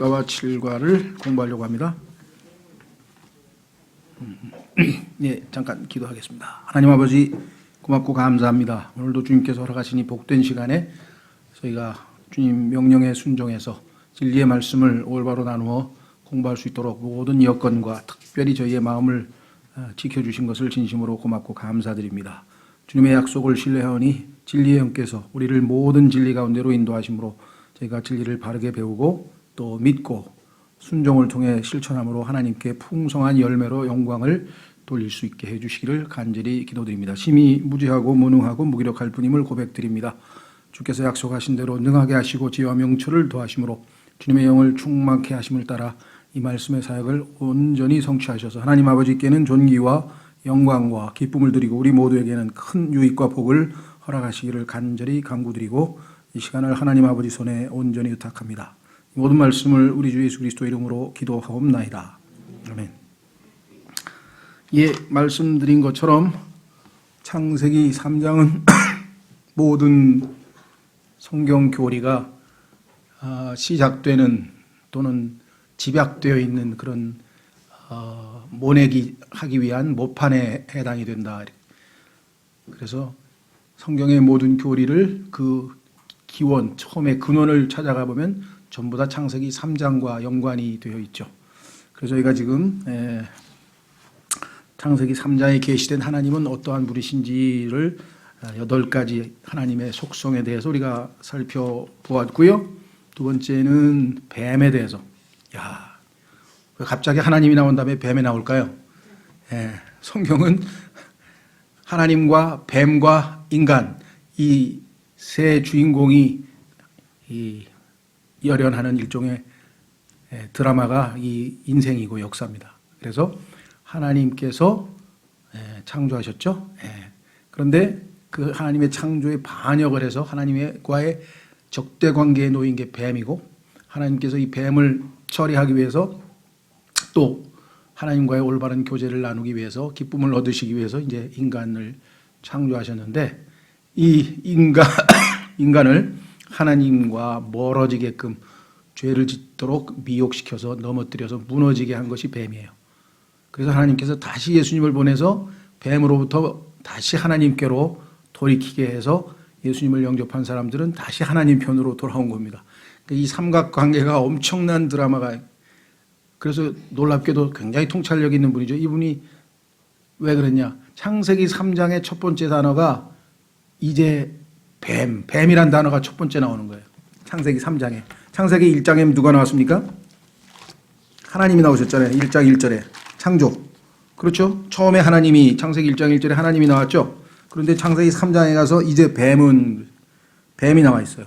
6과와 7과를 공부하려고 합니다. 예, 잠깐 기도하겠습니다. 하나님 아버지 고맙고 감사합니다. 오늘도 주님께서 허락하시니 복된 시간에 저희가 주님 명령에 순종해서 진리의 말씀을 올바로 나누어 공부할 수 있도록 모든 여건과 특별히 저희의 마음을 지켜주신 것을 진심으로 고맙고 감사드립니다. 주님의 약속을 신뢰하오니 진리의 영께서 우리를 모든 진리 가운데로 인도하심으로 저희가 진리를 바르게 배우고 또 믿고 순종을 통해 실천함으로 하나님께 풍성한 열매로 영광을 돌릴 수 있게 해주시기를 간절히 기도드립니다. 심히 무지하고 무능하고 무기력할 뿐임을 고백드립니다. 주께서 약속하신 대로 능하게 하시고 지혜와 명철을 더하심으로 주님의 영을 충만케 하심을 따라 이 말씀의 사역을 온전히 성취하셔서 하나님 아버지께는 존귀와 영광과 기쁨을 드리고 우리 모두에게는 큰 유익과 복을 허락하시기를 간절히 간구드리고 이 시간을 하나님 아버지 손에 온전히 의탁합니다. 모든 말씀을 우리 주 예수 그리스도 이름으로 기도하옵나이다. 아멘. 예, 말씀드린 것처럼 창세기 3장은 모든 성경 교리가 시작되는 또는 집약되어 있는 그런 모내기 하기 위한 모판에 해당이 된다. 그래서 성경의 모든 교리를 그 기원, 처음에 근원을 찾아가 보면 전부 다 창세기 3장과 연관이 되어 있죠. 그래서 저희가 지금 창세기 3장에 계시된 하나님은 어떠한 분이신지를 8가지 하나님의 속성에 대해서 우리가 살펴보았고요. 두 번째는 뱀에 대해서. 야, 왜 갑자기 하나님이 나온 다음에 뱀이 나올까요? 성경은 하나님과 뱀과 인간 이 세 주인공이 열연하는 일종의 드라마가 이 인생이고 역사입니다. 그래서 하나님께서 창조하셨죠. 그런데 그 하나님의 창조에 반역을 해서 하나님과의 적대 관계에 놓인 게 뱀이고 하나님께서 이 뱀을 처리하기 위해서 또 하나님과의 올바른 교제를 나누기 위해서 기쁨을 얻으시기 위해서 이제 인간을 창조하셨는데 이 인간을 하나님과 멀어지게끔 죄를 짓도록 미혹시켜서 넘어뜨려서 무너지게 한 것이 뱀이에요. 그래서 하나님께서 다시 예수님을 보내서 뱀으로부터 다시 하나님께로 돌이키게 해서 예수님을 영접한 사람들은 다시 하나님 편으로 돌아온 겁니다. 이 삼각관계가 엄청난 드라마가, 그래서 놀랍게도 굉장히 통찰력 있는 분이죠. 이분이 왜 그랬냐? 창세기 3장의 첫 번째 단어가 이제 뱀이란 단어가 첫 번째 나오는 거예요. 창세기 3장에. 창세기 1장에 누가 나왔습니까? 하나님이 나오셨잖아요. 1장 1절에. 창조. 그렇죠? 처음에 하나님이, 창세기 1장 1절에 하나님이 나왔죠? 그런데 창세기 3장에 가서 이제 뱀이 나와 있어요.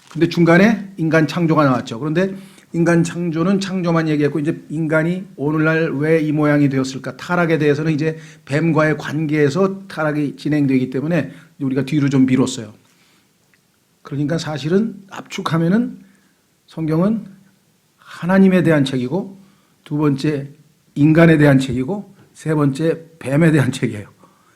근데 중간에 인간 창조가 나왔죠. 그런데 인간 창조는 창조만 얘기했고 이제 인간이 오늘날 왜 이 모양이 되었을까? 타락에 대해서는 이제 뱀과의 관계에서 타락이 진행되기 때문에 우리가 뒤로 좀 미뤘어요. 그러니까 사실은 압축하면은 성경은 하나님에 대한 책이고 두 번째 인간에 대한 책이고 세 번째 뱀에 대한 책이에요.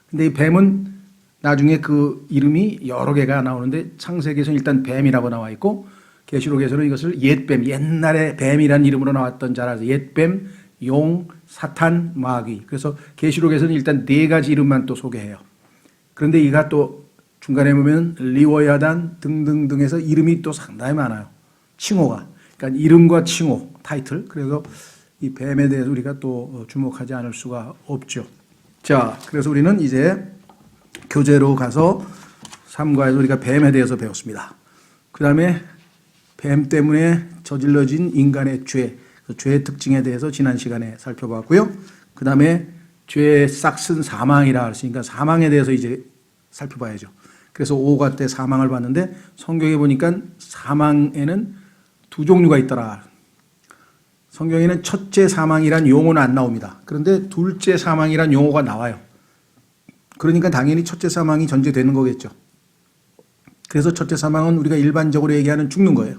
근데 이 뱀은 나중에 그 이름이 여러 개가 나오는데 창세기에서는 일단 뱀이라고 나와 있고 계시록에서는 이것을 옛뱀, 옛날에 뱀이라는 이름으로 나왔던 자라서 옛뱀, 용, 사탄, 마귀. 그래서 계시록에서는 일단 4가지 이름만 또 소개해요. 그런데 이가 또 중간에 보면 리워야단 등등등해서 이름이 또 상당히 많아요. 칭호가. 그러니까 이름과 칭호, 타이틀. 그래서 이 뱀에 대해서 우리가 또 주목하지 않을 수가 없죠. 자, 그래서 우리는 이제 교재로 가서 3과에서 우리가 뱀에 대해서 배웠습니다. 그 다음에 뱀 때문에 저질러진 인간의 죄, 그 죄의 특징에 대해서 지난 시간에 살펴봤고요. 그 다음에 죄의 싹슨 사망이라 했으니까 사망에 대해서 이제 살펴봐야죠. 그래서 5과 때 사망을 봤는데 성경에 보니까 사망에는 2종류가 있더라. 성경에는 첫째 사망이란 용어는 안 나옵니다. 그런데 둘째 사망이란 용어가 나와요. 그러니까 당연히 첫째 사망이 전제되는 거겠죠. 그래서 첫째 사망은 우리가 일반적으로 얘기하는 죽는 거예요.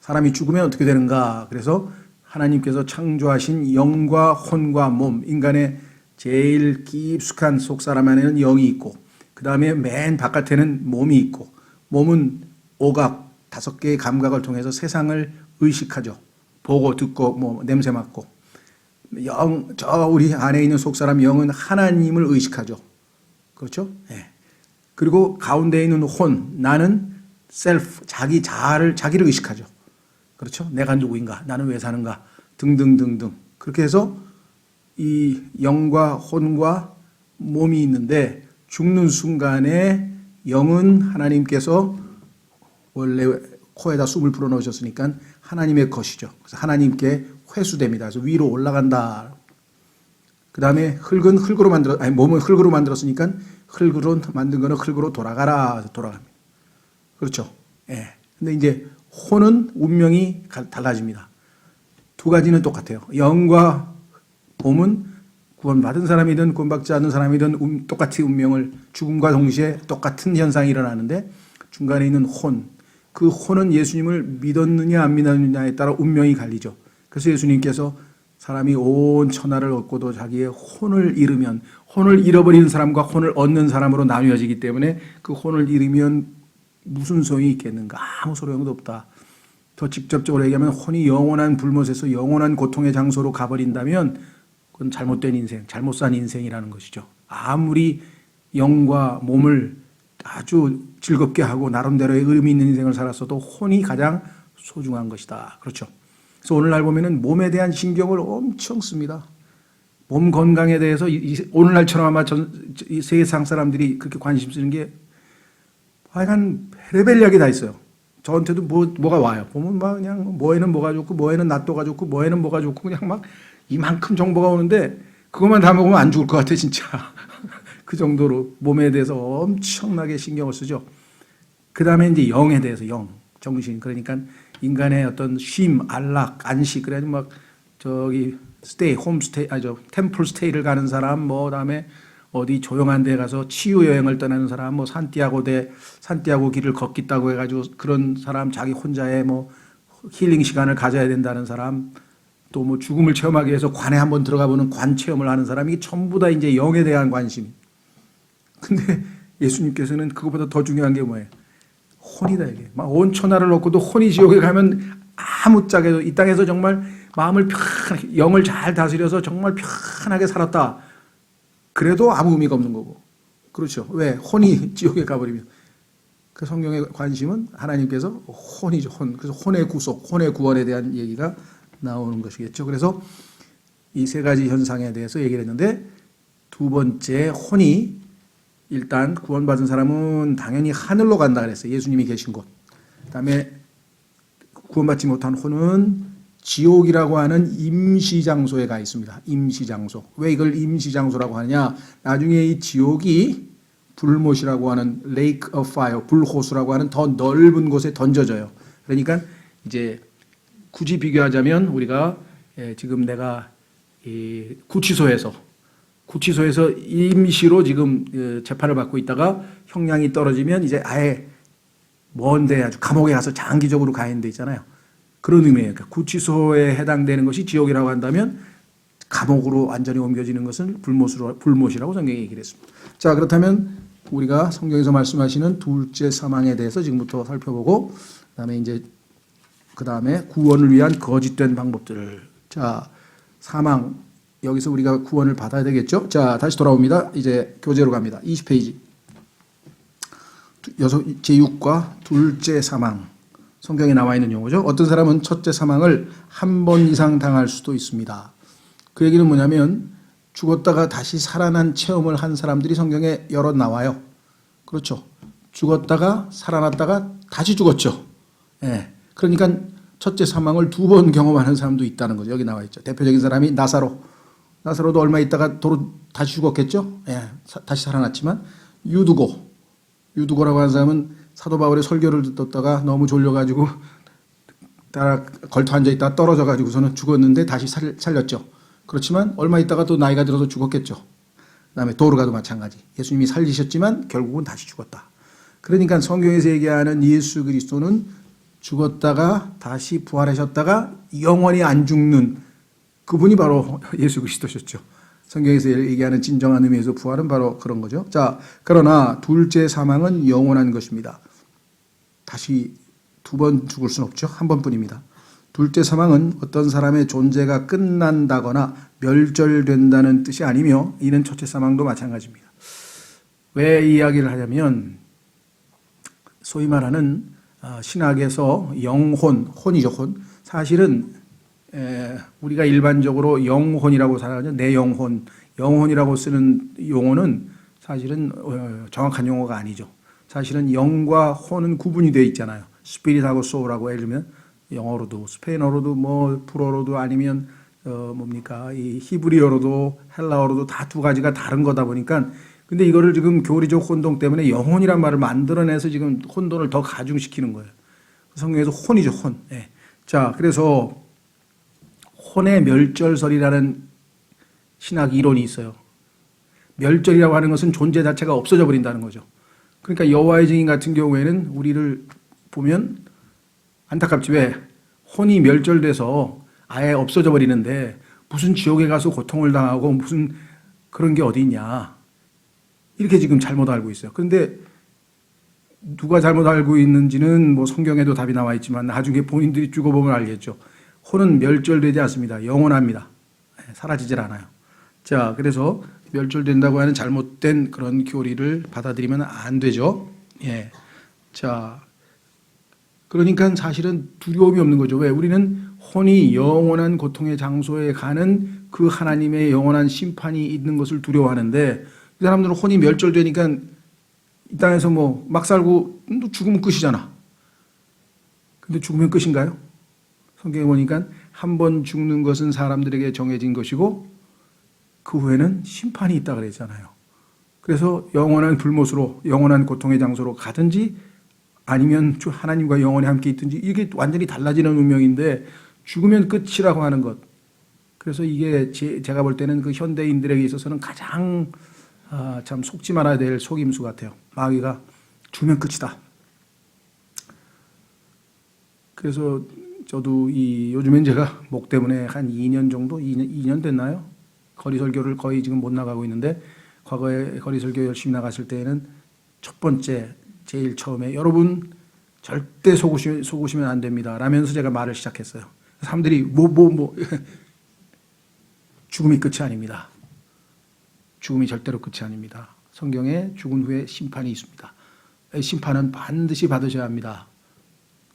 사람이 죽으면 어떻게 되는가? 그래서 하나님께서 창조하신 영과 혼과 몸, 인간의 제일 깊숙한 속사람 안에는 영이 있고 그 다음에 맨 바깥에는 몸이 있고 몸은 오각, 5개의 감각을 통해서 세상을 의식하죠. 보고 듣고 뭐 냄새 맡고. 우리 안에 있는 속사람 영은 하나님을 의식하죠. 그렇죠? 예. 그리고 가운데 있는 혼, 나는 셀프, 자기를 의식하죠. 그렇죠? 내가 누구인가? 나는 왜 사는가? 등등등등. 그렇게 해서 이 영과 혼과 몸이 있는데 죽는 순간에 영은 하나님께서 원래 코에다 숨을 불어넣으셨으니까 하나님의 것이죠. 그래서 하나님께 회수됩니다. 그래서 위로 올라간다. 그 다음에 몸은 흙으로 만들었으니까 흙으로 만든 거는 흙으로 돌아가라. 돌아갑니다. 그렇죠. 예. 근데 이제 혼은 운명이 달라집니다. 두 가지는 똑같아요. 영과 몸은 구원받은 사람이든 구원받지 않는 사람이든 똑같이 운명을 죽음과 동시에 똑같은 현상이 일어나는데 중간에 있는 혼, 그 혼은 예수님을 믿었느냐 안 믿었느냐에 따라 운명이 갈리죠. 그래서 예수님께서 사람이 온 천하를 얻고도 자기의 혼을 잃으면 혼을 잃어버리는 사람과 혼을 얻는 사람으로 나뉘어지기 때문에 그 혼을 잃으면 무슨 소용이 있겠는가? 아무 소용도 없다. 더 직접적으로 얘기하면 혼이 영원한 불못에서 영원한 고통의 장소로 가버린다면 그건 잘못된 인생, 잘못 산 인생이라는 것이죠. 아무리 영과 몸을 아주 즐겁게 하고 나름대로의 의미 있는 인생을 살았어도 혼이 가장 소중한 것이다. 그렇죠. 그래서 오늘날 보면은 몸에 대한 신경을 엄청 씁니다. 몸 건강에 대해서 오늘날처럼 아마 이 세상 사람들이 그렇게 관심 쓰는 게 하여간 레벨약이 다 있어요. 저한테도 뭐가 와요. 보면 막 그냥 뭐에는 뭐가 좋고 뭐에는 낫도가 좋고 뭐에는 뭐가 좋고 그냥 막 이만큼 정보가 오는데 그것만 다 먹으면 안 죽을 것 같아 진짜. 그 정도로 몸에 대해서 엄청나게 신경을 쓰죠. 그 다음에 이제 영에 대해서 정신. 그러니까 인간의 어떤 쉼, 안락, 안식. 그래가지고 막 템플 스테이를 가는 사람, 뭐 다음에 어디 조용한 데 가서 치유 여행을 떠나는 사람, 뭐 산티아고 길을 걷겠다고 해가지고 그런 사람, 자기 혼자의 뭐 힐링 시간을 가져야 된다는 사람, 또 뭐 죽음을 체험하기 위해서 관에 한번 들어가 보는 관 체험을 하는 사람, 이게 전부 다 이제 영에 대한 관심. 근데 예수님께서는 그것보다 더 중요한 게 뭐예요? 혼이다 이게. 막 온 천하를 얻고도 혼이 지옥에 가면 아무짝에도 이 땅에서 정말 마음을 편하게 영을 잘 다스려서 정말 편하게 살았다. 그래도 아무 의미가 없는 거고. 그렇죠. 왜? 혼이 지옥에 가버리면. 그 성경의 관심은 하나님께서 혼이죠. 혼. 그래서 혼의 구속, 혼의 구원에 대한 얘기가 나오는 것이겠죠. 그래서 이 세 가지 현상에 대해서 얘기를 했는데 두 번째 혼이 일단 구원받은 사람은 당연히 하늘로 간다 그랬어요. 예수님이 계신 곳. 그다음에 구원받지 못한 혼은 지옥이라고 하는 임시장소에 가 있습니다. 임시장소. 왜 이걸 임시장소라고 하느냐? 나중에 이 지옥이 불못이라고 하는 Lake of Fire, 불호수라고 하는 더 넓은 곳에 던져져요. 그러니까 이제 굳이 비교하자면 우리가 지금 내가 구치소에서 임시로 지금 재판을 받고 있다가 형량이 떨어지면 이제 아예 먼데 아주 감옥에 가서 장기적으로 가 있는 데 있잖아요. 그런 의미예요. 그러니까 구치소에 해당되는 것이 지옥이라고 한다면 감옥으로 완전히 옮겨지는 것은 불못이라고 성경이 얘기를 했습니다. 자, 그렇다면 우리가 성경에서 말씀하시는 둘째 사망에 대해서 지금부터 살펴보고 그다음에 구원을 위한 거짓된 방법들을. 자, 사망. 여기서 우리가 구원을 받아야 되겠죠? 자, 다시 돌아옵니다. 이제 교재로 갑니다. 20페이지. 제6과 둘째 사망. 성경에 나와 있는 용어죠. 어떤 사람은 첫째 사망을 한 번 이상 당할 수도 있습니다. 그 얘기는 뭐냐면 죽었다가 다시 살아난 체험을 한 사람들이 성경에 여러 나와요. 그렇죠. 죽었다가 살아났다가 다시 죽었죠. 예. 그러니까 첫째 사망을 두 번 경험하는 사람도 있다는 거죠. 여기 나와 있죠. 대표적인 사람이 나사로도 얼마 있다가 도로 다시 죽었겠죠. 예. 다시 살아났지만 유두고라고 하는 사람은 사도 바울의 설교를 듣다가 너무 졸려가지고 따라 걸터 앉아있다가 떨어져가지고서는 죽었는데 다시 살렸죠. 그렇지만 얼마 있다가 또 나이가 들어서 죽었겠죠. 그 다음에 도르가도 마찬가지. 예수님이 살리셨지만 결국은 다시 죽었다. 그러니까 성경에서 얘기하는 예수 그리스도는 죽었다가 다시 부활하셨다가 영원히 안 죽는 그분이 바로 예수 그리스도셨죠. 성경에서 얘기하는 진정한 의미에서 부활은 바로 그런 거죠. 자, 그러나 둘째 사망은 영원한 것입니다. 다시 두 번 죽을 수는 없죠. 한 번뿐입니다. 둘째 사망은 어떤 사람의 존재가 끝난다거나 멸절된다는 뜻이 아니며 이는 첫째 사망도 마찬가지입니다. 왜 이야기를 하냐면 소위 말하는 신학에서 영혼, 혼이죠, 혼. 사실은 우리가 일반적으로 영혼이라고 살아가죠. 내 영혼, 영혼이라고 쓰는 용어는 사실은 정확한 용어가 아니죠. 사실은 영과 혼은 구분이 되어 있잖아요. 스피릿하고 소울하고 예를 들면 영어로도 스페인어로도 뭐 불어로도 아니면 뭡니까 이 히브리어로도 헬라어로도 다 두 가지가 다른 거다 보니까 근데 이거를 지금 교리적 혼동 때문에 영혼이란 말을 만들어내서 지금 혼돈을 더 가중시키는 거예요. 성경에서 혼이죠, 혼. 예. 자, 그래서 혼의 멸절설이라는 신학 이론이 있어요. 멸절이라고 하는 것은 존재 자체가 없어져 버린다는 거죠. 그러니까 여호와의 증인 같은 경우에는 우리를 보면 안타깝지 왜 혼이 멸절돼서 아예 없어져 버리는데 무슨 지옥에 가서 고통을 당하고 무슨 그런 게 어디 있냐. 이렇게 지금 잘못 알고 있어요. 그런데 누가 잘못 알고 있는지는 뭐 성경에도 답이 나와 있지만 나중에 본인들이 죽어보면 알겠죠. 혼은 멸절되지 않습니다. 영원합니다. 사라지질 않아요. 자, 그래서 멸절된다고 하는 잘못된 그런 교리를 받아들이면 안 되죠. 예. 자, 그러니까 사실은 두려움이 없는 거죠. 왜? 우리는 혼이 영원한 고통의 장소에 가는 그 하나님의 영원한 심판이 있는 것을 두려워하는데 이 사람들은 혼이 멸절되니까 이 땅에서 뭐 막 살고 죽으면 끝이잖아. 근데 죽으면 끝인가요? 성경에 보니까 한 번 죽는 것은 사람들에게 정해진 것이고 그 후에는 심판이 있다 그랬잖아요. 그래서 영원한 불못으로 영원한 고통의 장소로 가든지 아니면 하나님과 영원히 함께 있든지 이게 완전히 달라지는 운명인데 죽으면 끝이라고 하는 것. 그래서 이게 제가 볼 때는 그 현대인들에게 있어서는 가장 참 속지 말아야 될 속임수 같아요. 마귀가 죽으면 끝이다. 그래서 저도 요즘엔 제가 목 때문에 한 2년 정도, 2년 됐나요? 거리 설교를 거의 지금 못 나가고 있는데 과거에 거리 설교 열심히 나갔을 때에는 첫 번째, 제일 처음에 여러분 절대 속으시면 안 됩니다. 라면서 제가 말을 시작했어요. 사람들이 죽음이 끝이 아닙니다. 죽음이 절대로 끝이 아닙니다. 성경에 죽은 후에 심판이 있습니다. 심판은 반드시 받으셔야 합니다.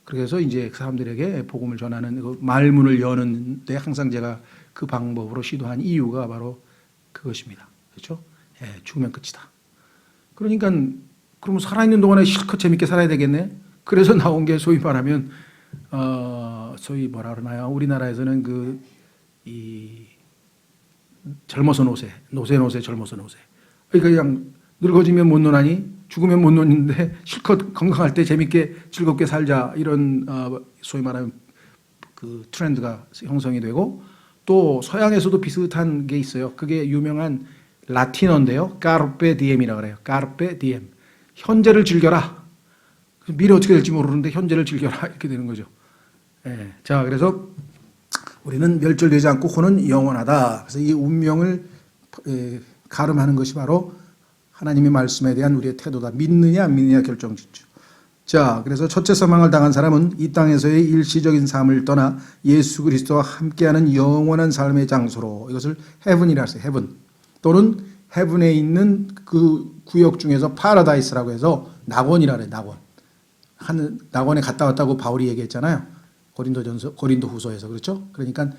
그래서 이제 그 사람들에게 복음을 전하는 그 말문을 여는데 항상 제가 그 방법으로 시도한 이유가 바로 그것입니다. 그렇죠? 예, 죽으면 끝이다. 그러니까 그러면 살아있는 동안에 실컷 재밌게 살아야 되겠네. 그래서 나온 게 소위 말하면 소위 뭐라 그러나요? 우리나라에서는 젊어서 노세 젊어서 노세. 그러니까 그냥 늙어지면 못 노나니 죽으면 못 노는데 실컷 건강할 때 재밌게 즐겁게 살자 이런 소위 말하면 그 트렌드가 형성이 되고 또 서양에서도 비슷한 게 있어요. 그게 유명한 라틴어인데요. 까르페 디엠이라고 그래요. 까르페 디엠. 현재를 즐겨라. 미래 어떻게 될지 모르는데 현재를 즐겨라 이렇게 되는 거죠. 예. 자, 그래서 우리는 멸절되지 않고 혼은 영원하다. 그래서 이 운명을 가름하는 것이 바로 하나님의 말씀에 대한 우리의 태도다. 믿느냐 안 믿느냐 결정짓죠. 자, 그래서 첫째 사망을 당한 사람은 이 땅에서의 일시적인 삶을 떠나 예수 그리스도와 함께하는 영원한 삶의 장소로 이것을 헤븐이라 했어요. 헤븐 또는 헤븐에 있는 그 구역 중에서 파라다이스라고 해서 낙원이라 그래요. 낙원에 갔다 왔다고 바울이 얘기했잖아요. 고린도후서에서 그렇죠? 그러니까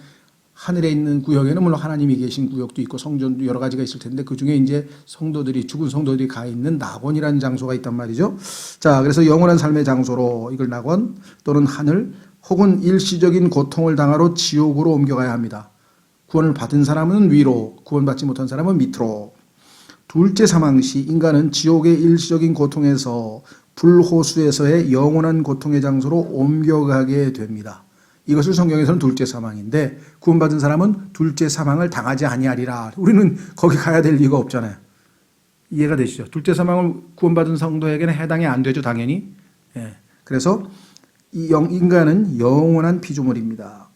하늘에 있는 구역에는 물론 하나님이 계신 구역도 있고 성전도 여러 가지가 있을 텐데 그 중에 이제 죽은 성도들이 가 있는 낙원이라는 장소가 있단 말이죠. 자, 그래서 영원한 삶의 장소로 이걸 낙원 또는 하늘 혹은 일시적인 고통을 당하러 지옥으로 옮겨가야 합니다. 구원을 받은 사람은 위로, 구원받지 못한 사람은 밑으로. 둘째 사망 시 인간은 지옥의 일시적인 고통에서 불호수에서의 영원한 고통의 장소로 옮겨가게 됩니다. 이것을 성경에서는 둘째 사망인데 구원받은 사람은 둘째 사망을 당하지 아니하리라. 우리는 거기 가야 될 이유가 없잖아요. 이해가 되시죠? 둘째 사망을 구원받은 성도에게는 해당이 안 되죠, 당연히. 예. 그래서 인간은 영원한 피조물입니다.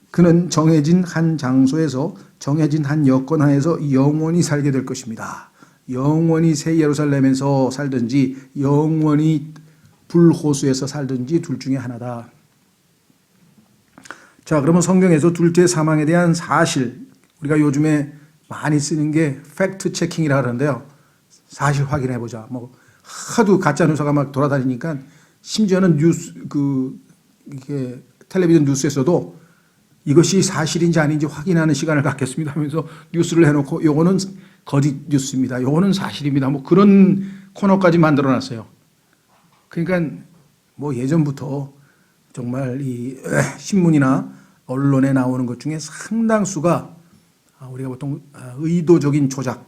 그는 정해진 한 장소에서 정해진 한 여건 하에서 영원히 살게 될 것입니다. 영원히 새 예루살렘에서 살든지 영원히 불호수에서 살든지 둘 중에 하나다. 자, 그러면 성경에서 둘째 사망에 대한 사실, 우리가 요즘에 많이 쓰는 게 팩트 체킹이라 그러는데요. 사실 확인해 보자. 뭐 하도 가짜 뉴스가 막 돌아다니니까 심지어는 뉴스 이게 텔레비전 뉴스에서도 이것이 사실인지 아닌지 확인하는 시간을 갖겠습니다 하면서 뉴스를 해놓고 요거는 거짓 뉴스입니다. 요거는 사실입니다. 뭐 그런 코너까지 만들어 놨어요. 그러니까 뭐 예전부터 정말 이 신문이나 언론에 나오는 것 중에 상당수가 우리가 보통 의도적인 조작,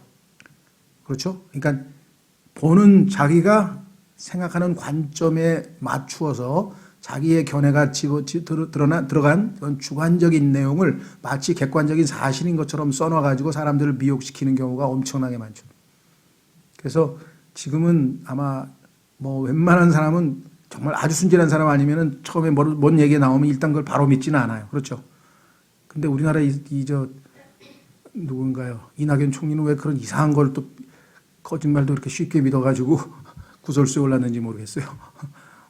그렇죠? 그러니까 보는 자기가 생각하는 관점에 맞추어서 자기의 견해가 들어간 그런 주관적인 내용을 마치 객관적인 사실인 것처럼 써놔가지고 사람들을 미혹시키는 경우가 엄청나게 많죠. 그래서 지금은 아마 뭐 웬만한 사람은 정말 아주 순진한 사람 아니면은 처음에 뭔 얘기 나오면 일단 그걸 바로 믿지는 않아요. 그렇죠? 근데 우리나라 누군가요? 이낙연 총리는 왜 그런 이상한 걸 또 거짓말도 이렇게 쉽게 믿어가지고 구설수에 올랐는지 모르겠어요.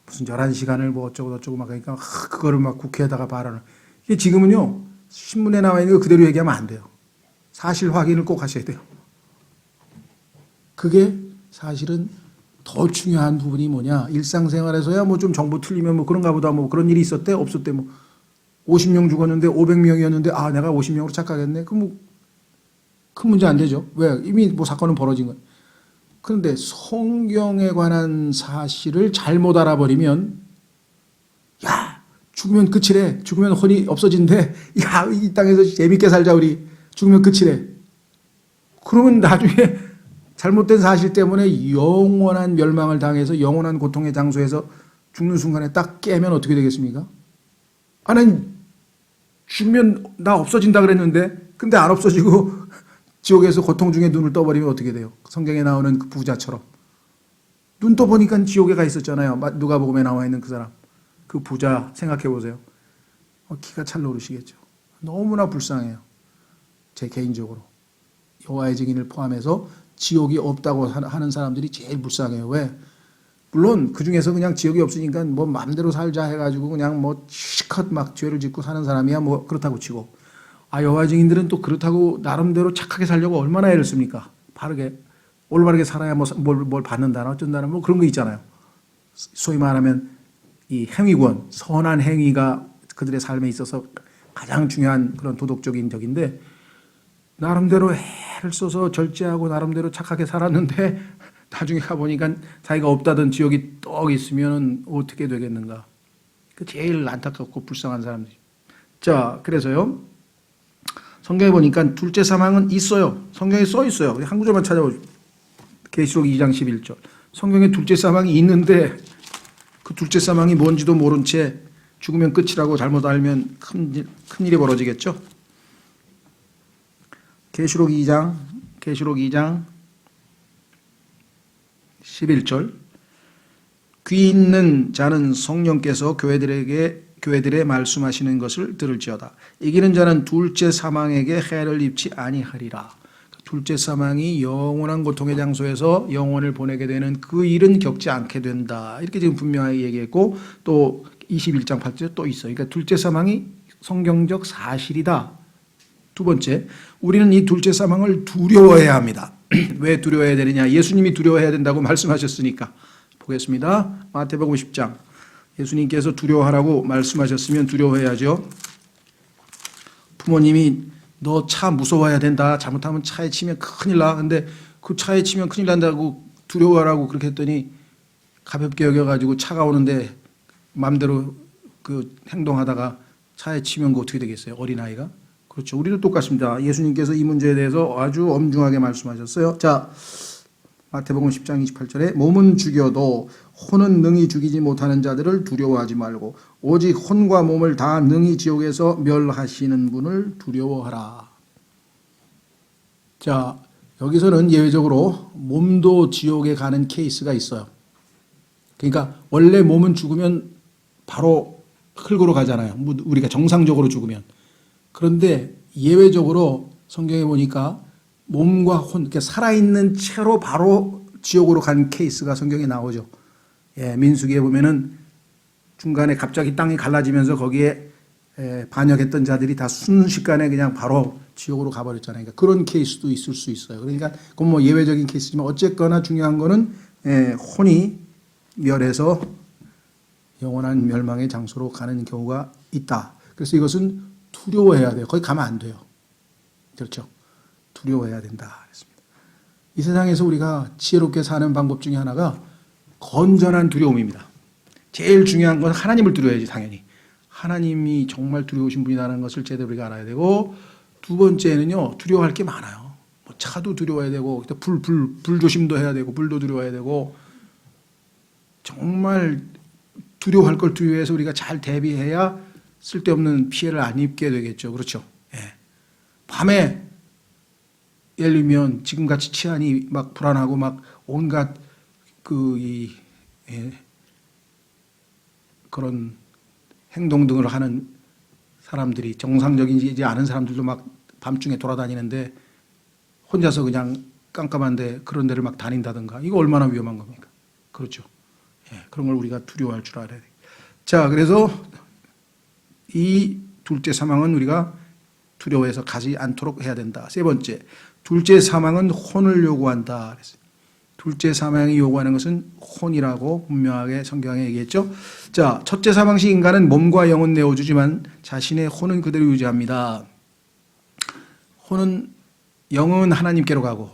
무슨 11시간을 뭐 어쩌고 막 하니까 그거를 막 국회에다가 발언을. 이게 지금은요, 신문에 나와 있는 거 그대로 얘기하면 안 돼요. 사실 확인을 꼭 하셔야 돼요. 그게 사실은 더 중요한 부분이 뭐냐. 일상생활에서야 뭐 좀 정보 틀리면 뭐 그런가 보다 뭐 그런 일이 있었대? 없었대? 뭐 50명 죽었는데 500명이었는데 내가 50명으로 착각했네? 그럼 뭐 큰 문제 안 되죠. 왜? 이미 뭐 사건은 벌어진 거예요. 그런데 성경에 관한 사실을 잘못 알아버리면 야 죽으면 끝이래. 죽으면 혼이 없어진대. 야 이 땅에서 재밌게 살자 우리. 죽으면 끝이래. 그러면 나중에 잘못된 사실 때문에 영원한 멸망을 당해서 영원한 고통의 장소에서 죽는 순간에 딱 깨면 어떻게 되겠습니까? 난 죽으면 나 없어진다 그랬는데 근데 안 없어지고 지옥에서 고통 중에 눈을 떠버리면 어떻게 돼요? 성경에 나오는 그 부자처럼. 눈 떠보니까 지옥에 가 있었잖아요. 누가복음에 나와 있는 그 사람. 그 부자 생각해 보세요. 기가 찰 오르시겠죠. 너무나 불쌍해요. 제 개인적으로. 여호와의 증인을 포함해서 지옥이 없다고 하는 사람들이 제일 불쌍해요. 왜? 물론 그 중에서 그냥 지옥이 없으니까 뭐 마음대로 살자 해가지고 그냥 뭐 실컷 막 죄를 짓고 사는 사람이야 뭐 그렇다고 치고. 여호와 증인들은 또 그렇다고 나름대로 착하게 살려고 얼마나 애를 씁니까? 바르게 올바르게 살아야 뭘 받는다나 어쩐다나 뭐 그런 거 있잖아요. 소위 말하면 이 행위권, 선한 행위가 그들의 삶에 있어서 가장 중요한 그런 도덕적인 적인데 나름대로 애를 써서 절제하고 나름대로 착하게 살았는데 나중에 가보니까 자기가 없다던 지옥이 떡 있으면 어떻게 되겠는가. 그 제일 안타깝고 불쌍한 사람들이. 자, 그래서요. 성경에 보니까 둘째 사망은 있어요. 성경에 써 있어요. 한 구절만 찾아보죠. 계시록 2장 11절. 성경에 둘째 사망이 있는데 그 둘째 사망이 뭔지도 모른 채 죽으면 끝이라고 잘못 알면 큰일이 벌어지겠죠. 계시록 2장 11절. 귀 있는 자는 성령께서 교회들에 말씀하시는 것을 들을지어다. 이기는 자는 둘째 사망에게 해를 입지 아니하리라. 둘째 사망이 영원한 고통의 장소에서 영혼을 보내게 되는 그 일은 겪지 않게 된다. 이렇게 지금 분명하게 얘기했고 또 21장 8절에 또 있어요. 그러니까 둘째 사망이 성경적 사실이다. 두 번째, 우리는 이 둘째 사망을 두려워해야 합니다. 왜 두려워해야 되느냐? 예수님이 두려워해야 된다고 말씀하셨으니까. 보겠습니다. 마태복음 10장. 예수님께서 두려워하라고 말씀하셨으면 두려워해야죠. 부모님이 너 차 무서워해야 된다. 잘못하면 차에 치면 큰일 나. 근데 그 차에 치면 큰일 난다고 두려워하라고 그렇게 했더니 가볍게 여겨가지고 차가 오는데 마음대로 그 행동하다가 차에 치면 그 어떻게 되겠어요? 어린아이가? 그렇죠. 우리도 똑같습니다. 예수님께서 이 문제에 대해서 아주 엄중하게 말씀하셨어요. 자, 마태복음 10장 28절에 몸은 죽여도 혼은 능히 죽이지 못하는 자들을 두려워하지 말고 오직 혼과 몸을 다 능히 지옥에서 멸하시는 분을 두려워하라. 자, 여기서는 예외적으로 몸도 지옥에 가는 케이스가 있어요. 그러니까 원래 몸은 죽으면 바로 흙으로 가잖아요. 우리가 정상적으로 죽으면. 그런데 예외적으로 성경에 보니까 몸과 혼, 이렇게 살아있는 채로 바로 지옥으로 간 케이스가 성경에 나오죠. 민수기에 보면은 중간에 갑자기 땅이 갈라지면서 거기에 반역했던 자들이 다 순식간에 그냥 바로 지옥으로 가버렸잖아요. 그러니까 그런 케이스도 있을 수 있어요. 그러니까 그건 뭐 예외적인 케이스지만 어쨌거나 중요한 거는 혼이 멸해서 영원한 멸망의 장소로 가는 경우가 있다. 그래서 이것은 두려워해야 돼요. 거기 가면 안 돼요. 그렇죠? 두려워해야 된다. 그랬습니다. 이 세상에서 우리가 지혜롭게 사는 방법 중에 하나가 건전한 두려움입니다. 제일 중요한 건 하나님을 두려워야지, 당연히. 하나님이 정말 두려우신 분이라는 것을 제대로 우리가 알아야 되고, 두 번째는요, 두려워할 게 많아요. 뭐 차도 두려워해야 되고, 불 조심도 해야 되고, 불도 두려워해야 되고, 정말 두려워할 걸 두려워해서 우리가 잘 대비해야 쓸데없는 피해를 안 입게 되겠죠. 그렇죠? 예. 밤에 예를 들면 지금같이 치안이 막 불안하고 막 온갖 그런 행동 등을 하는 사람들이 정상적이지 않은 사람들도 막 밤중에 돌아다니는데 혼자서 그냥 깜깜한데 그런 데를 막 다닌다든가 이거 얼마나 위험한 겁니까? 그렇죠. 예, 그런 걸 우리가 두려워할 줄 알아야 돼요. 자, 그래서 이 둘째 사망은 우리가 두려워해서 가지 않도록 해야 된다. 세 번째, 둘째 사망은 혼을 요구한다. 그랬어요. 둘째 사망이 요구하는 것은 혼이라고 분명하게 성경에 얘기했죠. 자, 첫째 사망 시 인간은 몸과 영은 내어주지만 자신의 혼은 그대로 유지합니다. 영은 하나님께로 가고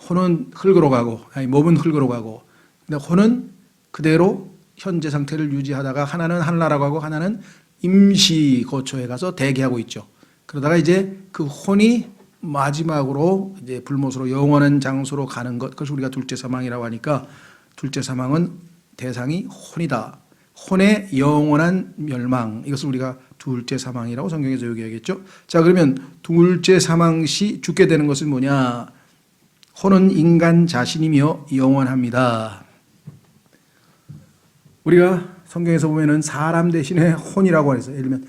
혼은 흙으로 가고 몸은 흙으로 가고 근데 혼은 그대로 현재 상태를 유지하다가 하나는 하늘나라로 가고 하나는 임시 거처에 가서 대기하고 있죠. 그러다가 이제 그 혼이 마지막으로 이제 불못으로 영원한 장소로 가는 것, 그것을 우리가 둘째 사망이라고 하니까 둘째 사망은 대상이 혼이다. 혼의 영원한 멸망, 이것을 우리가 둘째 사망이라고 성경에서 얘기하겠죠. 자, 그러면 둘째 사망 시 죽게 되는 것은 뭐냐? 혼은 인간 자신이며 영원합니다. 우리가 성경에서 보면은 사람 대신에 혼이라고 해서 예를 들면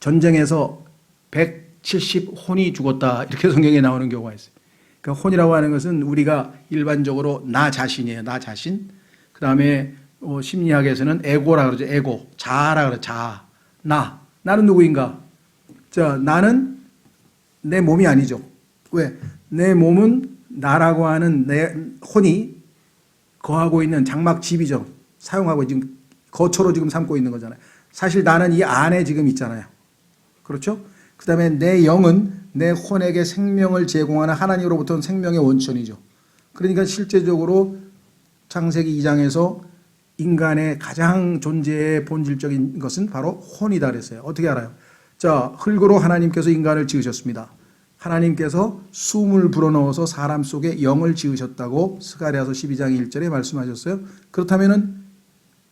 전쟁에서 170혼이 죽었다 이렇게 성경에 나오는 경우가 있어요. 그러니까 혼이라고 하는 것은 우리가 일반적으로 나 자신이에요. 나 자신. 그 다음에 심리학에서는 에고라 그러죠. 에고. 자아라 그러죠. 자아. 나는 누구인가? 자, 나는 내 몸이 아니죠. 왜? 내 몸은 나라고 하는 내 혼이 거하고 있는 장막집이죠. 사용하고 지금 거처로 지금 삼고 있는 거잖아요. 사실 나는 이 안에 지금 있잖아요. 그렇죠? 그 다음에 내 영은 내 혼에게 생명을 제공하는 하나님으로부터 생명의 원천이죠. 그러니까 실제적으로 창세기 2장에서 인간의 가장 존재의 본질적인 것은 바로 혼이다 그랬어요. 어떻게 알아요? 자, 흙으로 하나님께서 인간을 지으셨습니다. 하나님께서 숨을 불어넣어서 사람 속에 영을 지으셨다고 스가랴서 12장 1절에 말씀하셨어요. 그렇다면은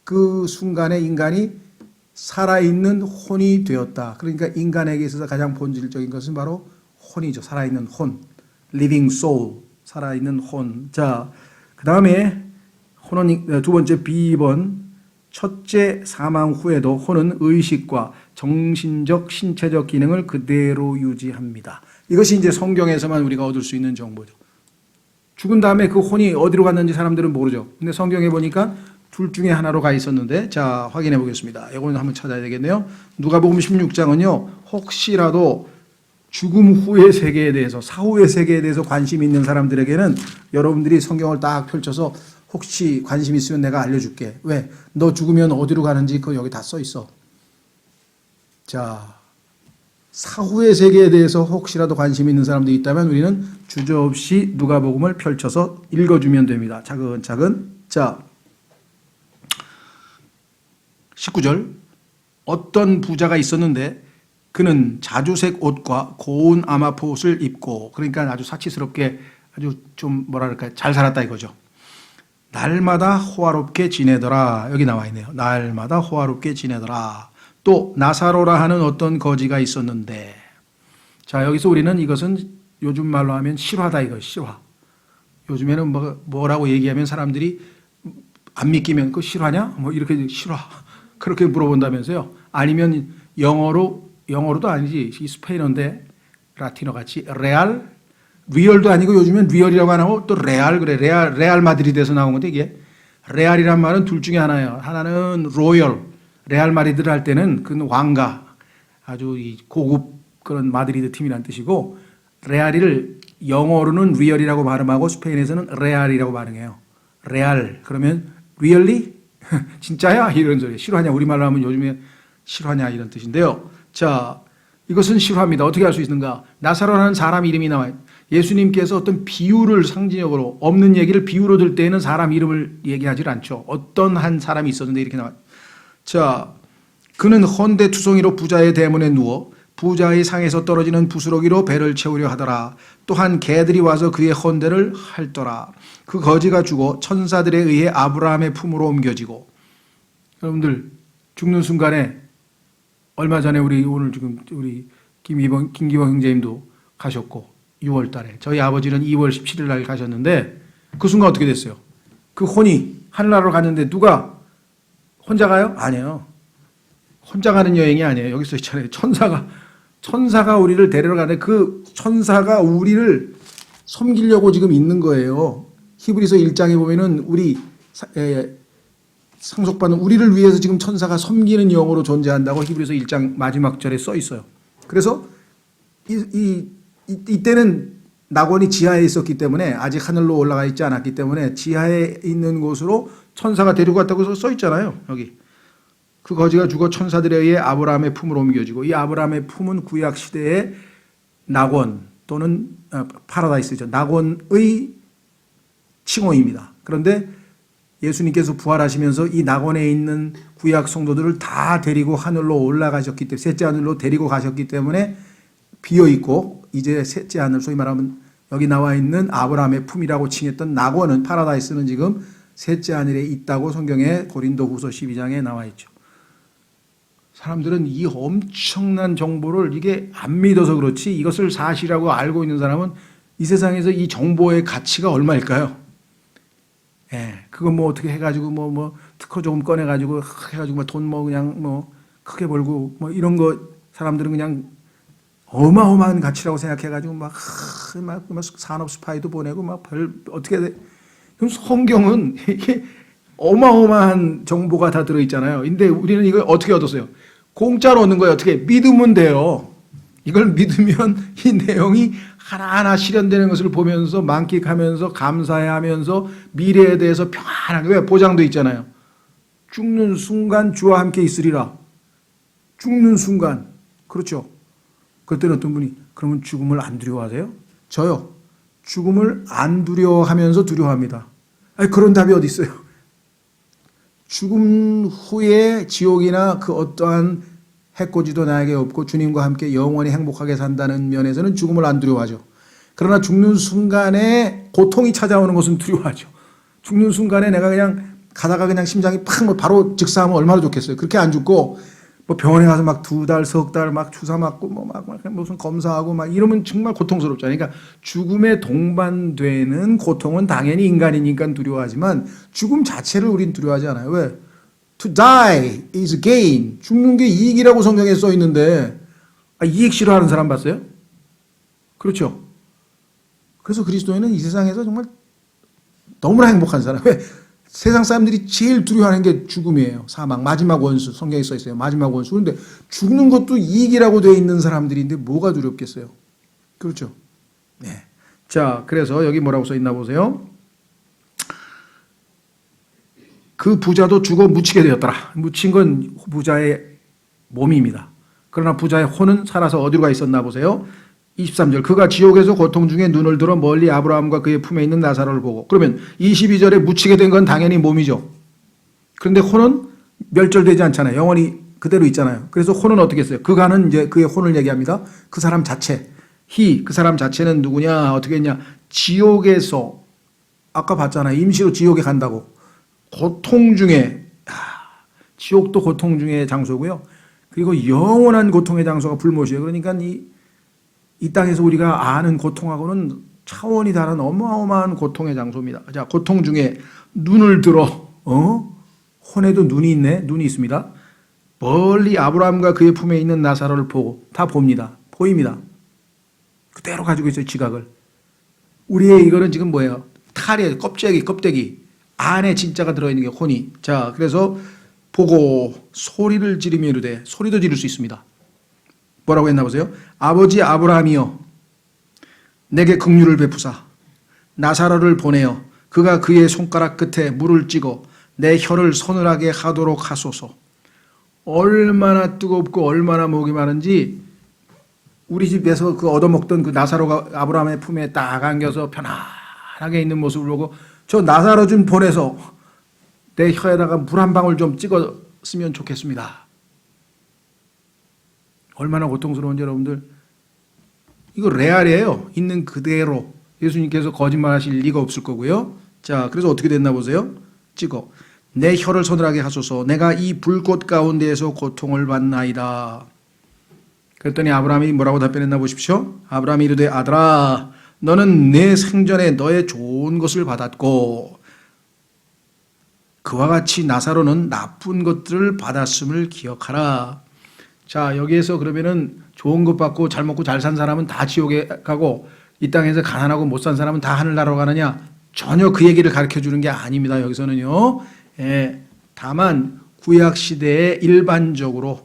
그 순간에 인간이 살아있는 혼이 되었다. 그러니까 인간에게 있어서 가장 본질적인 것은 바로 혼이죠. 살아있는 혼. living soul. 살아있는 혼. 자, 그 다음에 혼은 두 번째 B번. 첫째 사망 후에도 혼은 의식과 정신적, 신체적 기능을 그대로 유지합니다. 이것이 이제 성경에서만 우리가 얻을 수 있는 정보죠. 죽은 다음에 그 혼이 어디로 갔는지 사람들은 모르죠. 근데 성경에 보니까 둘 중에 하나로 가 있었는데, 자, 확인해 보겠습니다. 이거는 한번 찾아야 되겠네요. 누가복음 16장은요, 혹시라도 죽음 후의 세계에 대해서, 사후의 세계에 대해서 관심 있는 사람들에게는 여러분들이 성경을 딱 펼쳐서 혹시 관심 있으면 내가 알려줄게. 왜? 너 죽으면 어디로 가는지 그거 여기 다 써 있어. 자, 사후의 세계에 대해서 혹시라도 관심 있는 사람들이 있다면 우리는 주저없이 누가복음을 펼쳐서 읽어주면 됩니다. 차근차근. 자, 19절. 어떤 부자가 있었는데 그는 자주색 옷과 고운 아마포 옷을 입고, 그러니까 아주 사치스럽게 아주 좀 뭐랄까 잘 살았다 이거죠. 날마다 호화롭게 지내더라. 여기 나와 있네요. 날마다 호화롭게 지내더라. 또 나사로라 하는 어떤 거지가 있었는데, 자, 여기서 우리는 이것은 요즘 말로 하면 실화다 이거. 실화. 요즘에는 뭐라고 얘기하면 사람들이 안 믿기면 그 실화냐? 뭐 이렇게 실화. 그렇게 물어본다면서요. 아니면 영어로도 아니지. 이 스페인어인데 라틴어 같이 리얼도 아니고 요즘엔 리얼이라고 안 하고 또 레알 그래. 레알 마드리드에서 나온 건데 이게 레알이란 말은 둘 중에 하나예요. 하나는 로열. 레알 마드리드를 할 때는 그는 왕가. 아주 이 고급 그런 마드리드 팀이란 뜻이고, 레알이를 영어로는 리얼이라고 발음하고 스페인에서는 레알이라고 발음해요. 레알 그러면 리얼리? 진짜야? 이런 소리. 실화냐? 우리말로 하면 요즘에 실화냐 이런 뜻인데요. 자, 이것은 실화입니다. 어떻게 할 수 있는가? 나사로라는 사람 이름이 나와요. 예수님께서 어떤 비유를 상징적으로, 없는 얘기를 비유로 들 때에는 사람 이름을 얘기하지 않죠. 어떤 한 사람이 있었는데 이렇게 나와요. 자, 그는 헌데 투성이로 부자의 대문에 누워 부자의 상에서 떨어지는 부스러기로 배를 채우려 하더라. 또한 개들이 와서 그의 헌대를 핥더라. 그 거지가 죽어 천사들에 의해 아브라함의 품으로 옮겨지고. 여러분들, 죽는 순간에 얼마 전에 오늘 지금 우리 김기범 형제님도 가셨고, 6월 달에 저희 아버지는 2월 17일 날 가셨는데, 그 순간 어떻게 됐어요? 그 혼이 하늘나라로 갔는데 누가 혼자 가요? 아니에요. 혼자 가는 여행이 아니에요. 여기 써 있잖아요. 천사가 우리를 데리러 가는데, 그 천사가 우리를 섬기려고 지금 있는 거예요. 히브리서 1장에 보면은 우리 상속받는 우리를 위해서 지금 천사가 섬기는 영으로 존재한다고 히브리서 1장 마지막 절에 써 있어요. 그래서 이때는 낙원이 지하에 있었기 때문에, 아직 하늘로 올라가 있지 않았기 때문에 지하에 있는 곳으로 천사가 데리고 갔다고 써 있잖아요. 여기. 그 거지가 죽어 천사들에 의해 아브라함의 품으로 옮겨지고, 이 아브라함의 품은 구약 시대의 낙원 또는 파라다이스죠. 낙원의 칭호입니다. 그런데 예수님께서 부활하시면서 이 낙원에 있는 구약 성도들을 다 데리고 하늘로 올라가셨기 때문에, 셋째 하늘로 데리고 가셨기 때문에 비어 있고, 이제 셋째 하늘, 소위 말하면 여기 나와 있는 아브라함의 품이라고 칭했던 낙원은, 파라다이스는 지금 셋째 하늘에 있다고 성경에 고린도후서 12장에 나와 있죠. 사람들은 이 엄청난 정보를 이게 안 믿어서 그렇지, 이것을 사실이라고 알고 있는 사람은 이 세상에서 이 정보의 가치가 얼마일까요? 예, 그거 뭐 어떻게 해가지고 특허 조금 꺼내가지고 해가지고 돈 그냥 크게 벌고 이런 거, 사람들은 그냥 어마어마한 가치라고 생각해가지고 막 산업 스파이도 보내고 어떻게 돼. 그럼 성경은 이게 어마어마한 정보가 다 들어있잖아요. 근데 우리는 이걸 어떻게 얻었어요? 공짜로 얻는 거예요. 어떻게? 믿으면 돼요. 이걸 믿으면 이 내용이 하나하나 실현되는 것을 보면서 만끽하면서 감사해하면서 미래에 대해서 평안하게, 왜? 보장도 있잖아요. 죽는 순간 주와 함께 있으리라. 죽는 순간. 그렇죠. 그때는 어떤 분이, 그러면 죽음을 안 두려워하세요? 저요. 죽음을 안 두려워하면서 두려워합니다. 아니, 그런 답이 어디 있어요? 죽음 후에 지옥이나 그 어떠한 해코지도 나에게 없고 주님과 함께 영원히 행복하게 산다는 면에서는 죽음을 안 두려워하죠. 그러나 죽는 순간에 고통이 찾아오는 것은 두려워하죠. 죽는 순간에 내가 그냥 가다가 그냥 심장이 팍 바로 즉사하면 얼마나 좋겠어요. 그렇게 안 죽고 병원에 가서 막 2달, 석 달 주사 맞고 무슨 검사하고 이러면 정말 고통스럽잖아요. 그러니까 죽음에 동반되는 고통은 당연히 인간이니까 두려워하지만 죽음 자체를 우린 두려워하지 않아요. 왜? To die is gain. 죽는 게 이익이라고 성경에 써 있는데, 이익 싫어하는 사람 봤어요? 그렇죠. 그래서 그리스도인은 이 세상에서 정말 너무나 행복한 사람. 왜? 세상 사람들이 제일 두려워하는 게 죽음이에요. 사망, 마지막 원수. 성경에 써 있어요. 마지막 원수. 그런데 죽는 것도 이익이라고 되어 있는 사람들인데 뭐가 두렵겠어요? 그렇죠. 네. 자, 그래서 여기 뭐라고 써 있나 보세요. 그 부자도 죽어 묻히게 되었더라. 묻힌 건 부자의 몸입니다. 그러나 부자의 혼은 살아서 어디로 가 있었나 보세요. 23절. 그가 지옥에서 고통 중에 눈을 들어 멀리 아브라함과 그의 품에 있는 나사로를 보고. 그러면 22절에 묻히게 된 건 당연히 몸이죠. 그런데 혼은 멸절되지 않잖아요. 영원히 그대로 있잖아요. 그래서 혼은 어떻게 했어요? 그가는 이제 그의 혼을 얘기합니다. 그 사람 자체. 그 사람 자체는 누구냐? 어떻게 했냐? 지옥에서, 아까 봤잖아요. 임시로 지옥에 간다고. 고통 중에, 지옥도 고통 중의 장소고요. 그리고 영원한 고통의 장소가 불못이에요. 그러니까 이 땅에서 우리가 아는 고통하고는 차원이 다른 어마어마한 고통의 장소입니다. 자, 고통 중에 눈을 들어, 혼에도 눈이 있네? 눈이 있습니다. 멀리 아브라함과 그의 품에 있는 나사로를 보고, 다 봅니다. 보입니다. 그대로 가지고 있어요, 지각을. 우리의 이거는 지금 뭐예요? 탈이에요. 껍데기. 안에 진짜가 들어있는 게 혼이. 자, 그래서 보고 소리를 지르며 이르되, 소리도 지를 수 있습니다. 뭐라고 했나 보세요. 아버지 아브라함이여 내게 긍휼을 베푸사 나사로를 보내어 그가 그의 손가락 끝에 물을 찍어 내 혀를 서늘하게 하도록 하소서. 얼마나 뜨겁고 얼마나 목이 마른지 우리 집에서 그 얻어먹던 그 나사로가 아브라함의 품에 딱 안겨서 편안하게 있는 모습을 보고 저 나사로 좀 보내서 내 혀에다가 물 한 방울 좀 찍었으면 좋겠습니다. 얼마나 고통스러운지 여러분들. 이거 레알이에요. 있는 그대로. 예수님께서 거짓말하실 리가 없을 거고요. 자, 그래서 어떻게 됐나 보세요. 찍어 내 혀를 서늘하게 하소서 내가 이 불꽃 가운데에서 고통을 받나이다. 그랬더니 아브라함이 뭐라고 답변했나 보십시오. 아브라함이 이르되 아들아 너는 내 생전에 너의 좋은 것을 받았고 그와 같이 나사로는 나쁜 것들을 받았음을 기억하라. 자, 여기에서 그러면은 좋은 것 받고 잘 먹고 잘 산 사람은 다 지옥에 가고 이 땅에서 가난하고 못 산 사람은 다 하늘나라로 가느냐? 전혀 그 얘기를 가르쳐 주는 게 아닙니다. 여기서는요. 예, 다만 구약 시대에 일반적으로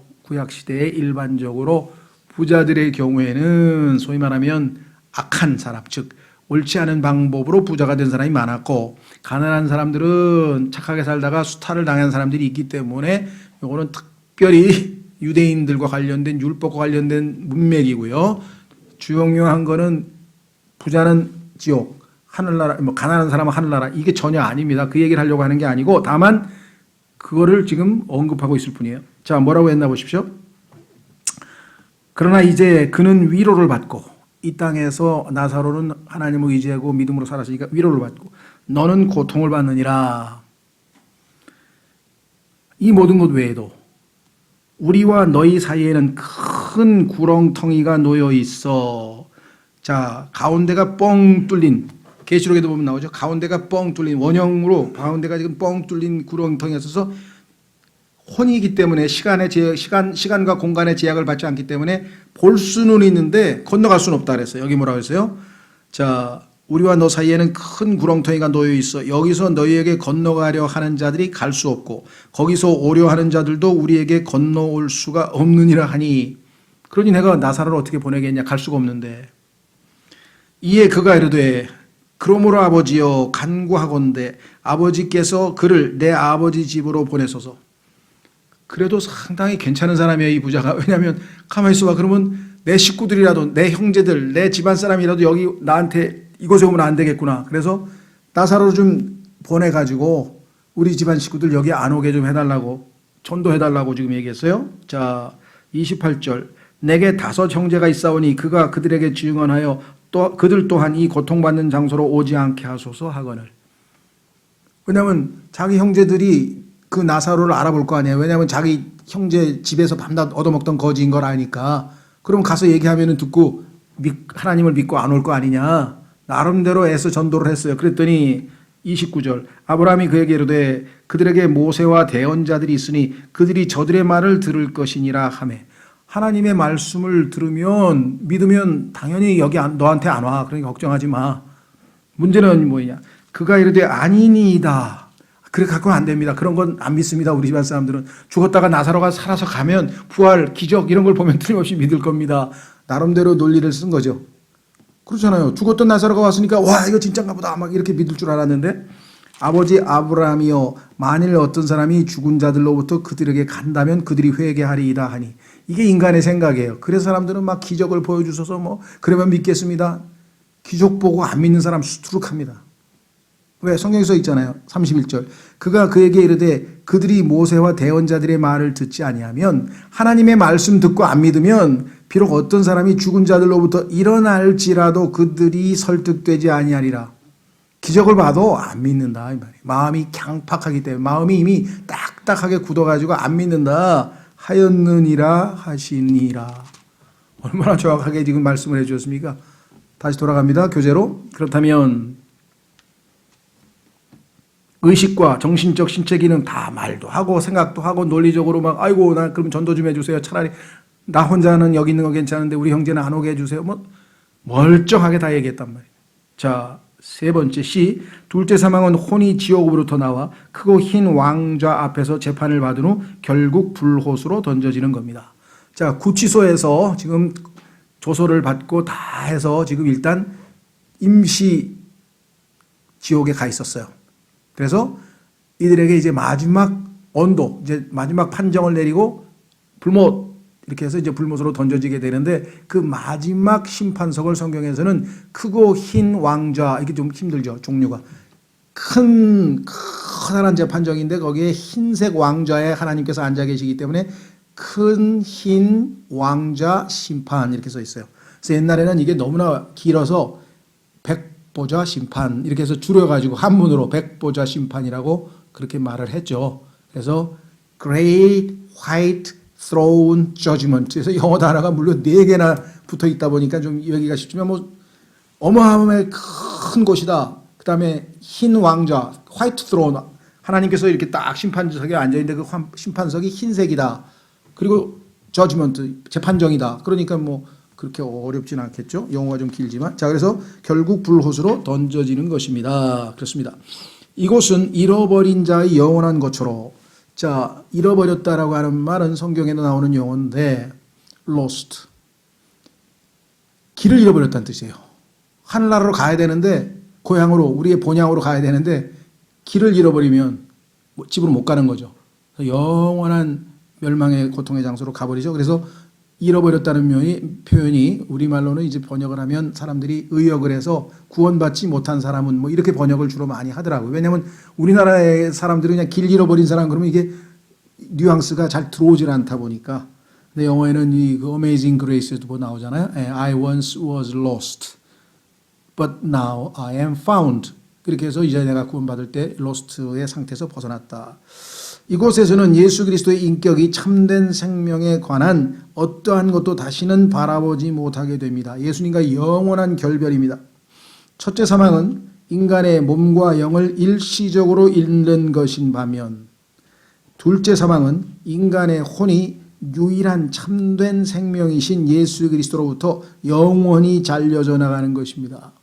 부자들의 경우에는 소위 말하면 악한 사람, 즉 옳지 않은 방법으로 부자가 된 사람이 많았고 가난한 사람들은 착하게 살다가 수탈을 당한 사람들이 있기 때문에 이거는 특별히 유대인들과 관련된 율법과 관련된 문맥이고요. 중요한 거는 부자는 지옥, 하늘나라, 뭐 가난한 사람은 하늘나라, 이게 전혀 아닙니다. 그 얘기를 하려고 하는 게 아니고 다만 그거를 지금 언급하고 있을 뿐이에요. 자, 뭐라고 했나 보십시오. 그러나 이제 그는 위로를 받고 이 땅에서 나사로는 하나님을 의지하고 믿음으로 살았으니까 위로를 받고 너는 고통을 받느니라. 이 모든 것 외에도 우리와 너희 사이에는 큰 구렁텅이가 놓여 있어. 자, 가운데가 뻥 뚫린, 계시록에도 보면 나오죠. 가운데가 뻥 뚫린, 원형으로 가운데가 지금 뻥 뚫린 구렁텅이가 있어서 혼이기 때문에 시간과 공간의 제약을 받지 않기 때문에 볼 수는 있는데 건너갈 수는 없다 그랬어요. 여기 뭐라고 했어요? 자, 우리와 너 사이에는 큰 구렁텅이가 놓여 있어. 여기서 너희에게 건너가려 하는 자들이 갈 수 없고 거기서 오려 하는 자들도 우리에게 건너올 수가 없느니라 하니. 그러니 내가 나사로를 어떻게 보내겠냐? 갈 수가 없는데. 이에 그가 이르되 그러므로 아버지여 간구하건대 아버지께서 그를 내 아버지 집으로 보내소서. 그래도 상당히 괜찮은 사람이에요, 이 부자가. 왜냐하면 가만히 있어봐. 그러면 내 식구들이라도, 내 형제들, 내 집안 사람이라도 여기 나한테 이곳에 오면 안 되겠구나. 그래서 나사로를 좀 보내가지고 우리 집안 식구들 여기 안 오게 좀 해달라고, 전도해달라고 지금 얘기했어요. 자, 28절. 내게 5 형제가 있사오니 그가 그들에게 증언하여 또 그들 또한 이 고통받는 장소로 오지 않게 하소서 하거늘. 왜냐하면 자기 형제들이 그 나사로를 알아볼 거 아니에요. 왜냐하면 자기 형제 집에서 밤낮 얻어먹던 거지인 걸 아니까. 그럼 가서 얘기하면 듣고 하나님을 믿고 안 올 거 아니냐. 나름대로 애써 전도를 했어요. 그랬더니 29절. 아브라함이 그에게 이르되 그들에게 모세와 대언자들이 있으니 그들이 저들의 말을 들을 것이니라 하매. 하나님의 말씀을 들으면 믿으면 당연히 여기 너한테 안 와. 그러니까 걱정하지 마. 문제는 뭐냐. 그가 이르되 아니니이다. 그렇게 갖고는 안 됩니다. 그런 건 안 믿습니다. 우리 집안 사람들은. 죽었다가 나사로가 살아서 가면 부활, 기적 이런 걸 보면 틀림없이 믿을 겁니다. 나름대로 논리를 쓴 거죠. 그렇잖아요. 죽었던 나사로가 왔으니까 와 이거 진짜인가 보다 막 이렇게 믿을 줄 알았는데 아버지 아브라함이여 만일 어떤 사람이 죽은 자들로부터 그들에게 간다면 그들이 회개하리이다 하니. 이게 인간의 생각이에요. 그래서 사람들은 막 기적을 보여주셔서 뭐 그러면 믿겠습니다. 기적 보고 안 믿는 사람 수두룩합니다. 왜? 성경에 써 있잖아요. 31절. 그가 그에게 이르되 그들이 모세와 대언자들의 말을 듣지 아니하면 하나님의 말씀 듣고 안 믿으면 비록 어떤 사람이 죽은 자들로부터 일어날지라도 그들이 설득되지 아니하리라. 기적을 봐도 안 믿는다 이 말이에요. 마음이 강팍하기 때문에 마음이 이미 딱딱하게 굳어가지고 안 믿는다 하였느니라 하시니라. 얼마나 정확하게 지금 말씀을 해주셨습니까? 다시 돌아갑니다. 교재로. 그렇다면 의식과 정신적 신체 기능 다 말도 하고 생각도 하고 논리적으로 막 아이고 나 그럼 전도 좀 해주세요. 차라리 나 혼자는 여기 있는 거 괜찮은데 우리 형제는 안 오게 해주세요. 뭐 멀쩡하게 다 얘기했단 말이에요. 자, 3번째 C. 둘째 사망은 혼이 지옥으로부터 나와 크고 흰 왕좌 앞에서 재판을 받은 후 결국 불호수로 던져지는 겁니다. 자, 구치소에서 지금 조소를 받고 다 해서 지금 일단 임시 지옥에 가 있었어요. 그래서 이들에게 이제 마지막 언도, 이제 마지막 판정을 내리고 불못, 이렇게 해서 이제 불못으로 던져지게 되는데, 그 마지막 심판석을 성경에서는 크고 흰 왕좌, 이게 좀 힘들죠, 종류가. 커다란 재판정인데 거기에 흰색 왕좌에 하나님께서 앉아 계시기 때문에 큰 흰 왕좌 심판, 이렇게 써 있어요. 그래서 옛날에는 이게 너무나 길어서 백보좌 심판, 이렇게 해서 줄여가지고 한문으로 백보좌 심판이라고 그렇게 말을 했죠. 그래서 Great White Throne Judgment. 그래서 영어 단어가 물론 4개나 붙어 있다 보니까 좀 여기가 쉽지만 뭐 어마어마하게 큰 곳이다. 그 다음에 흰 왕좌, 화이트 스로운, 하나님께서 이렇게 딱 심판석에 앉아있는데 그 심판석이 흰색이다. 그리고 저지먼트, 재판정이다. 그러니까 뭐 그렇게 어렵진 않겠죠. 영어가 좀 길지만. 자, 그래서 결국 불못으로 던져지는 것입니다. 그렇습니다. 이곳은 잃어버린 자의 영원한 것으로. 자, 잃어버렸다라고 하는 말은 성경에도 나오는 용어인데 lost. 길을 잃어버렸다는 뜻이에요. 하늘나라로 가야 되는데, 고향으로, 우리의 본향으로 가야 되는데 길을 잃어버리면 집으로 못 가는 거죠. 영원한 멸망의 고통의 장소로 가버리죠. 그래서 잃어버렸다는 표현이 우리말로는 이제 번역을 하면 사람들이 의역을 해서 구원받지 못한 사람은 뭐 이렇게 번역을 주로 많이 하더라고요. 왜냐하면 우리나라의 사람들은 그냥 길 잃어버린 사람 그러면 이게 뉘앙스가 잘 들어오질 않다 보니까. 근데 영어에는 이 그 Amazing Grace도 나오잖아요. I once was lost, but now I am found. 그렇게 해서 이제 내가 구원받을 때 lost의 상태에서 벗어났다. 이곳에서는 예수 그리스도의 인격이 참된 생명에 관한 어떠한 것도 다시는 바라보지 못하게 됩니다. 예수님과 영원한 결별입니다. 첫째 사망은 인간의 몸과 영을 일시적으로 잃는 것인 반면, 둘째 사망은 인간의 혼이 유일한 참된 생명이신 예수 그리스도로부터 영원히 잘려져 나가는 것입니다.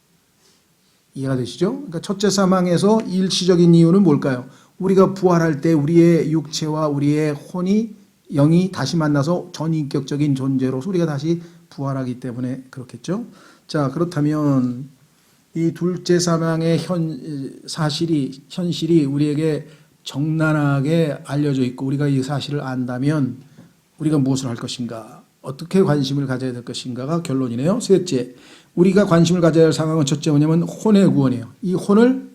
이해가 되시죠? 그러니까 첫째 사망에서 일시적인 이유는 뭘까요? 우리가 부활할 때 우리의 육체와 우리의 혼이, 영이 다시 만나서 전인격적인 존재로서 우리가 다시 부활하기 때문에 그렇겠죠. 자, 그렇다면 이 둘째 사망의 현실이 우리에게 적나라하게 알려져 있고 우리가 이 사실을 안다면 우리가 무엇을 할 것인가? 어떻게 관심을 가져야 될 것인가가 결론이네요. 셋째, 우리가 관심을 가져야 할 상황은 첫째 뭐냐면 혼의 구원이에요. 이 혼을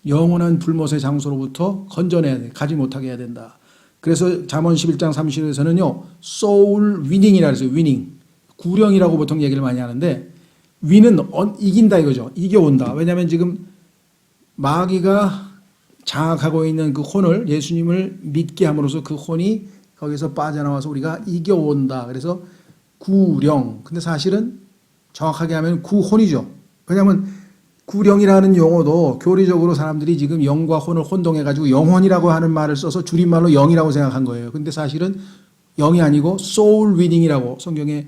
영원한 불못의 장소로부터 건져내야 돼. 가지 못하게 해야 된다. 그래서 잠언 11장 30절에서는요. soul winning이라고 해서 winning. 구령이라고 보통 얘기를 많이 하는데 win은 이긴다 이거죠. 이겨온다. 왜냐하면 지금 마귀가 장악하고 있는 그 혼을 예수님을 믿게 함으로써 그 혼이 거기서 빠져나와서 우리가 이겨온다. 그래서 구령. 근데 사실은 정확하게 하면 구혼이죠. 왜냐하면 구령이라는 용어도 교리적으로 사람들이 지금 영과 혼을 혼동해가지고 영혼이라고 하는 말을 써서 줄임말로 영이라고 생각한 거예요. 근데 사실은 영이 아니고 soul winning이라고 성경에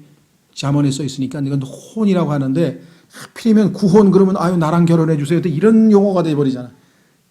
잠언에 써 있으니까 이건 혼이라고 하는데 하필이면 구혼 그러면 아유 나랑 결혼해 주세요. 이런 용어가 돼버리잖아.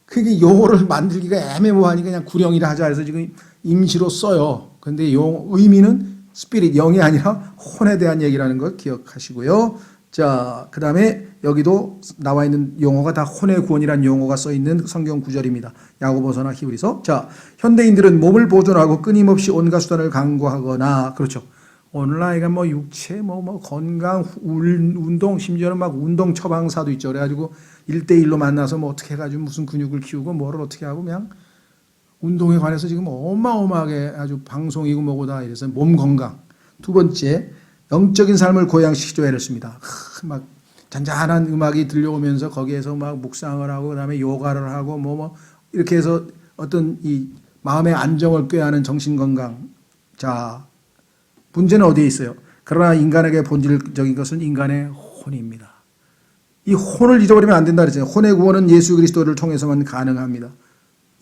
그게 용어를 만들기가 애매모하니까 그냥 구령이라 하자 해서 지금 임시로 써요. 근데 의미는 스피릿, 영이 아니라 혼에 대한 얘기라는 걸 기억하시고요. 자, 그 다음에 여기도 나와 있는 용어가 다 혼의 구원이라는 용어가 써 있는 성경 구절입니다. 야고보서나 히브리서. 자, 현대인들은 몸을 보존하고 끊임없이 온갖 수단을 강구하거나, 그렇죠. 오늘날이가 뭐 육체, 건강, 운동, 심지어는 막 운동 처방사도 있죠. 그래가지고 1대1로 만나서 뭐 어떻게 해가지고 무슨 근육을 키우고 뭐를 어떻게 하고 그냥 운동에 관해서 지금 어마어마하게 아주 방송이고 뭐고다 이래서 몸 건강. 두 번째, 영적인 삶을 고양시키려 애를 씁니다. 막 잔잔한 음악이 들려오면서 거기에서 막 묵상을 하고 그다음에 요가를 하고 뭐 이렇게 해서 어떤 이 마음의 안정을 꾀하는 정신 건강. 자, 문제는 어디에 있어요? 그러나 인간에게 본질적인 것은 인간의 혼입니다. 이 혼을 잊어버리면 안 된다 그랬잖아요. 혼의 구원은 예수 그리스도를 통해서만 가능합니다.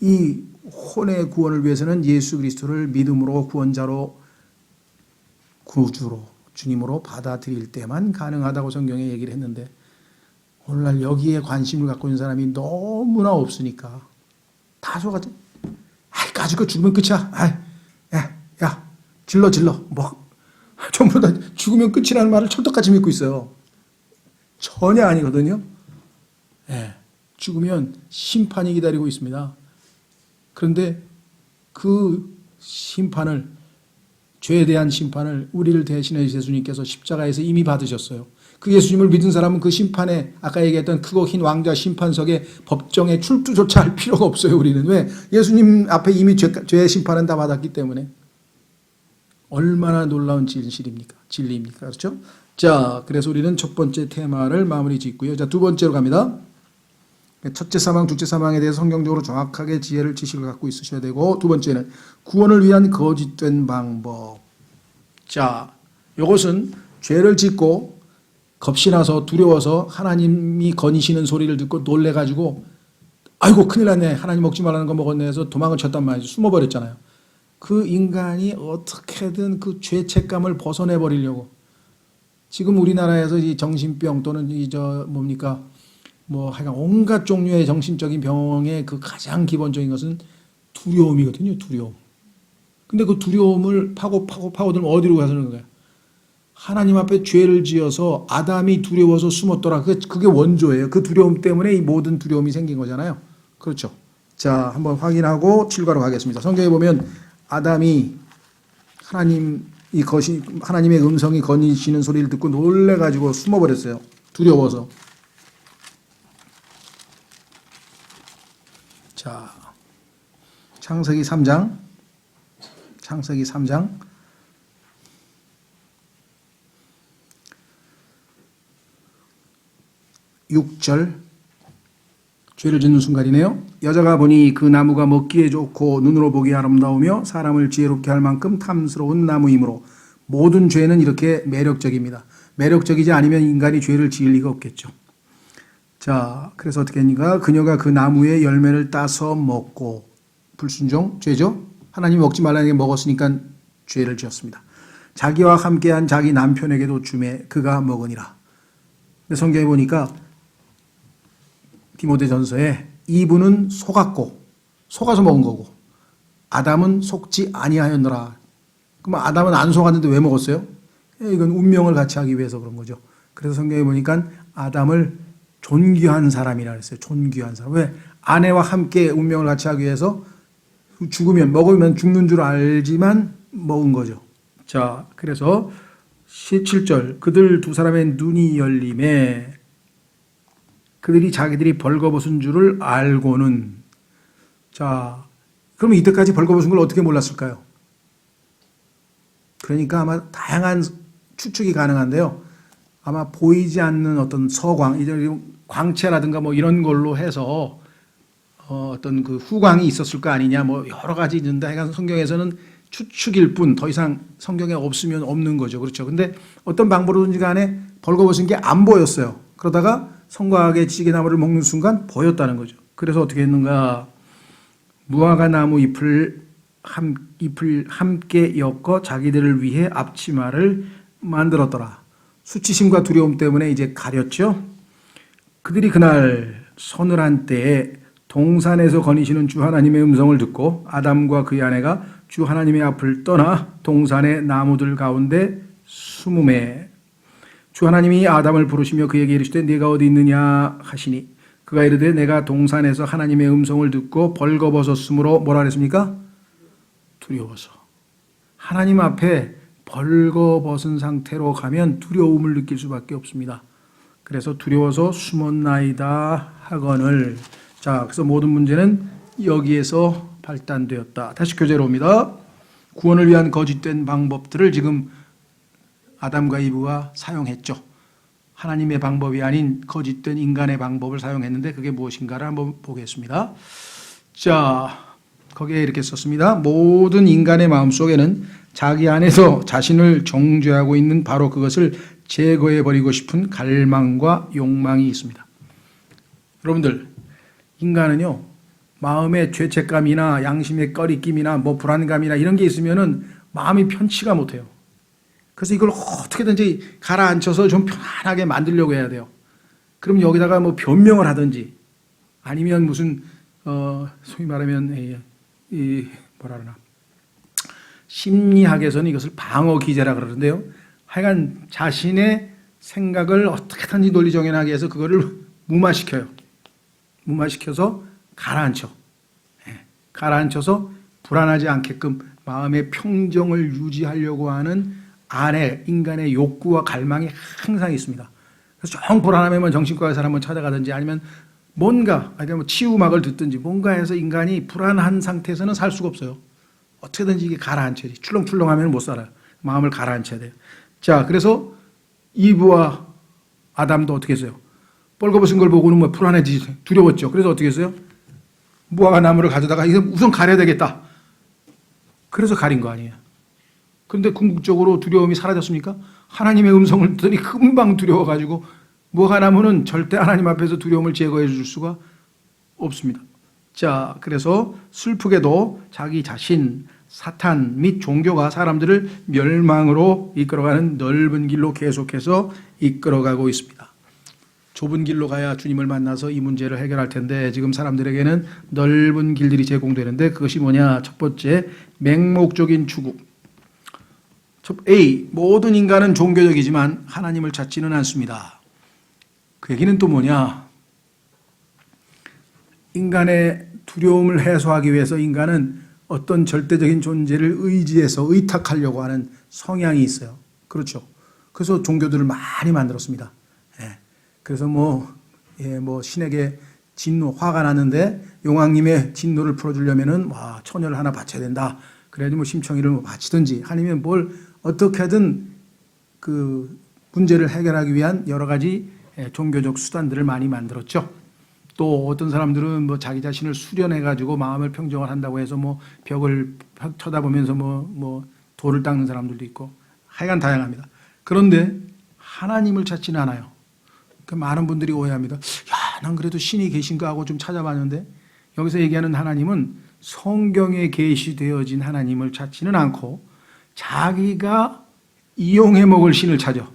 이 혼의 구원을 위해서는 예수 그리스도를 믿음으로 구원자로 구주로 주님으로 받아들일 때만 가능하다고 성경에 얘기를 했는데 오늘날 여기에 관심을 갖고 있는 사람이 너무나 없으니까 다소가지 가지고 죽으면 끝이야. 야 질러 뭐 전부 다 죽으면 끝이라는 말을 찰떡같이 믿고 있어요. 전혀 아니거든요. 예, 죽으면 심판이 기다리고 있습니다. 그런데 그 심판을, 죄에 대한 심판을 우리를 대신해 예수님께서 십자가에서 이미 받으셨어요. 그 예수님을 믿은 사람은 그 심판에, 아까 얘기했던 크고 흰 왕자 심판석에 법정에 출두조차 할 필요가 없어요. 우리는. 왜? 예수님 앞에 이미 죄의 심판은 다 받았기 때문에. 얼마나 놀라운 진실입니까? 진리입니까? 그렇죠? 자, 그래서 우리는 첫 번째 테마를 마무리 짓고요. 자, 두 번째로 갑니다. 첫째 사망, 둘째 사망에 대해서 성경적으로 정확하게 지혜를, 지식을 갖고 있으셔야 되고, 두 번째는 구원을 위한 거짓된 방법. 자, 이것은 죄를 짓고 겁이 나서 두려워서 하나님이 거니시는 소리를 듣고 놀래가지고 아이고 큰일 났네, 하나님 먹지 말라는 거 먹었네 해서 도망을 쳤단 말이죠. 숨어버렸잖아요. 그 인간이 어떻게든 그 죄책감을 벗어내버리려고 지금 우리나라에서 이 정신병 또는 뭡니까 하여간 온갖 종류의 정신적인 병의 그 가장 기본적인 것은 두려움이거든요. 두려움. 근데 그 두려움을 파고들면 어디로 가서는 거야? 하나님 앞에 죄를 지어서 아담이 두려워서 숨었더라. 그게 원조예요. 그 두려움 때문에 이 모든 두려움이 생긴 거잖아요. 그렇죠. 자, 한번 확인하고 7과로 가겠습니다. 성경에 보면 아담이 하나님의 음성이 거니시는 소리를 듣고 놀래가지고 숨어버렸어요. 두려워서. 자, 창세기 3장 6절, 죄를 짓는 순간이네요. 여자가 보니 그 나무가 먹기에 좋고 눈으로 보기 아름다우며 사람을 지혜롭게 할 만큼 탐스러운 나무이므로 모든 죄는 이렇게 매력적입니다. 매력적이지 않으면 인간이 죄를 지을 리가 없겠죠. 자, 그래서 어떻게 했는가? 그녀가 그 나무의 열매를 따서 먹고, 불순종, 죄죠? 하나님이 먹지 말라는 게 먹었으니까 죄를 지었습니다. 자기와 함께한 자기 남편에게도 주매 그가 먹으니라. 근데 성경에 보니까 디모데전서에 이브는 속아서 먹은 거고 아담은 속지 아니하였노라. 그럼 아담은 안 속았는데 왜 먹었어요? 이건 운명을 같이 하기 위해서 그런 거죠. 그래서 성경에 보니까 아담을 존귀한 사람이라 했어요. 존귀한 사람. 왜? 아내와 함께 운명을 같이 하기 위해서 먹으면 죽는 줄 알지만 먹은 거죠. 자, 그래서 17절, 그들 두 사람의 눈이 열림에 그들이 자기들이 벌거벗은 줄을 알고는. 자, 그러면 이때까지 벌거벗은 걸 어떻게 몰랐을까요? 그러니까 아마 다양한 추측이 가능한데요. 아마 보이지 않는 어떤 광채라든가 이런 걸로 해서 어떤 그 후광이 있었을 거 아니냐, 여러 가지 있는데, 하여간 성경에서는 추측일 뿐 더 이상 성경에 없으면 없는 거죠. 그렇죠. 근데 어떤 방법으로든지 간에 벌거벗은 게 안 보였어요. 그러다가 선과 악의 지식의 나무를 먹는 순간 보였다는 거죠. 그래서 어떻게 했는가? 무화과 나무 잎을 함께 엮어 자기들을 위해 앞치마를 만들었더라. 수치심과 두려움 때문에 이제 가렸죠. 그들이 그날 서늘한 때에 동산에서 거니시는 주 하나님의 음성을 듣고 아담과 그의 아내가 주 하나님의 앞을 떠나 동산의 나무들 가운데 숨음에 주 하나님이 아담을 부르시며 그에게 이르시되 네가 어디 있느냐 하시니 그가 이르되 내가 동산에서 하나님의 음성을 듣고 벌거벗었으므로 뭐라 그랬습니까? 두려워서. 하나님 앞에 벌거벗은 상태로 가면 두려움을 느낄 수밖에 없습니다. 그래서 두려워서 숨었나이다 하거늘. 자, 그래서 모든 문제는 여기에서 발단되었다. 다시 교재로 옵니다. 구원을 위한 거짓된 방법들을 지금 아담과 이브가 사용했죠. 하나님의 방법이 아닌 거짓된 인간의 방법을 사용했는데 그게 무엇인가를 한번 보겠습니다. 자, 거기에 이렇게 썼습니다. 모든 인간의 마음속에는 자기 안에서 자신을 정죄하고 있는 바로 그것을 제거해버리고 싶은 갈망과 욕망이 있습니다. 여러분들, 인간은요, 마음에 죄책감이나 양심의 꺼리낌이나 불안감이나 이런 게 있으면은 마음이 편치가 못해요. 그래서 이걸 어떻게든지 가라앉혀서 좀 편안하게 만들려고 해야 돼요. 그럼 여기다가 변명을 하든지 아니면 무슨 소위 말하면 뭐라 그러나 심리학에서는 이것을 방어 기제라 그러는데요. 하여간 자신의 생각을 어떻게든지 논리 정연하게 해서 그거를 무마시켜요. 무마시켜서 가라앉혀. 가라앉혀서 불안하지 않게끔 마음의 평정을 유지하려고 하는 안에 인간의 욕구와 갈망이 항상 있습니다. 그래서 정 불안하면 정신과 의사를 한번 찾아가든지 아니면 뭔가 아니면 치유음악을 듣든지 뭔가 해서 인간이 불안한 상태에서는 살 수가 없어요. 어떻게든지 이게 가라앉혀야지. 출렁출렁하면 못 살아요. 마음을 가라앉혀야 돼요. 자, 그래서 이브와 아담도 어떻게 했어요? 뻘거벗은 걸 보고는 뭐 불안해지지, 두려웠죠. 그래서 어떻게 했어요? 무화과 나무를 가져다가 이거 우선 가려야 되겠다. 그래서 가린 거 아니에요. 그런데 궁극적으로 두려움이 사라졌습니까? 하나님의 음성을 듣더니 금방 두려워가지고 무화과 나무는 절대 하나님 앞에서 두려움을 제거해 줄 수가 없습니다. 자, 그래서 슬프게도 자기 자신, 사탄 및 종교가 사람들을 멸망으로 이끌어가는 넓은 길로 계속해서 이끌어가고 있습니다. 좁은 길로 가야 주님을 만나서 이 문제를 해결할 텐데 지금 사람들에게는 넓은 길들이 제공되는데 그것이 뭐냐? 첫 번째, 맹목적인 추구. A, 모든 인간은 종교적이지만 하나님을 찾지는 않습니다. 그 얘기는 또 뭐냐? 인간의 두려움을 해소하기 위해서 인간은 어떤 절대적인 존재를 의지해서 의탁하려고 하는 성향이 있어요. 그렇죠. 그래서 종교들을 많이 만들었습니다. 그래서 신에게 진노, 화가 났는데 용왕님의 진노를 풀어주려면은 처녀를 하나 바쳐야 된다. 그래야지 심청이를 바치든지 아니면 뭘 어떻게든 그 문제를 해결하기 위한 여러 가지 종교적 수단들을 많이 만들었죠. 또 어떤 사람들은 자기 자신을 수련해가지고 마음을 평정을 한다고 해서 벽을 쳐다보면서 돌을 닦는 사람들도 있고 하여간 다양합니다. 그런데 하나님을 찾지는 않아요. 많은 분들이 오해합니다. 야, 난 그래도 신이 계신가 하고 좀 찾아봤는데 여기서 얘기하는 하나님은 성경에 계시되어진 하나님을 찾지는 않고 자기가 이용해 먹을 신을 찾아.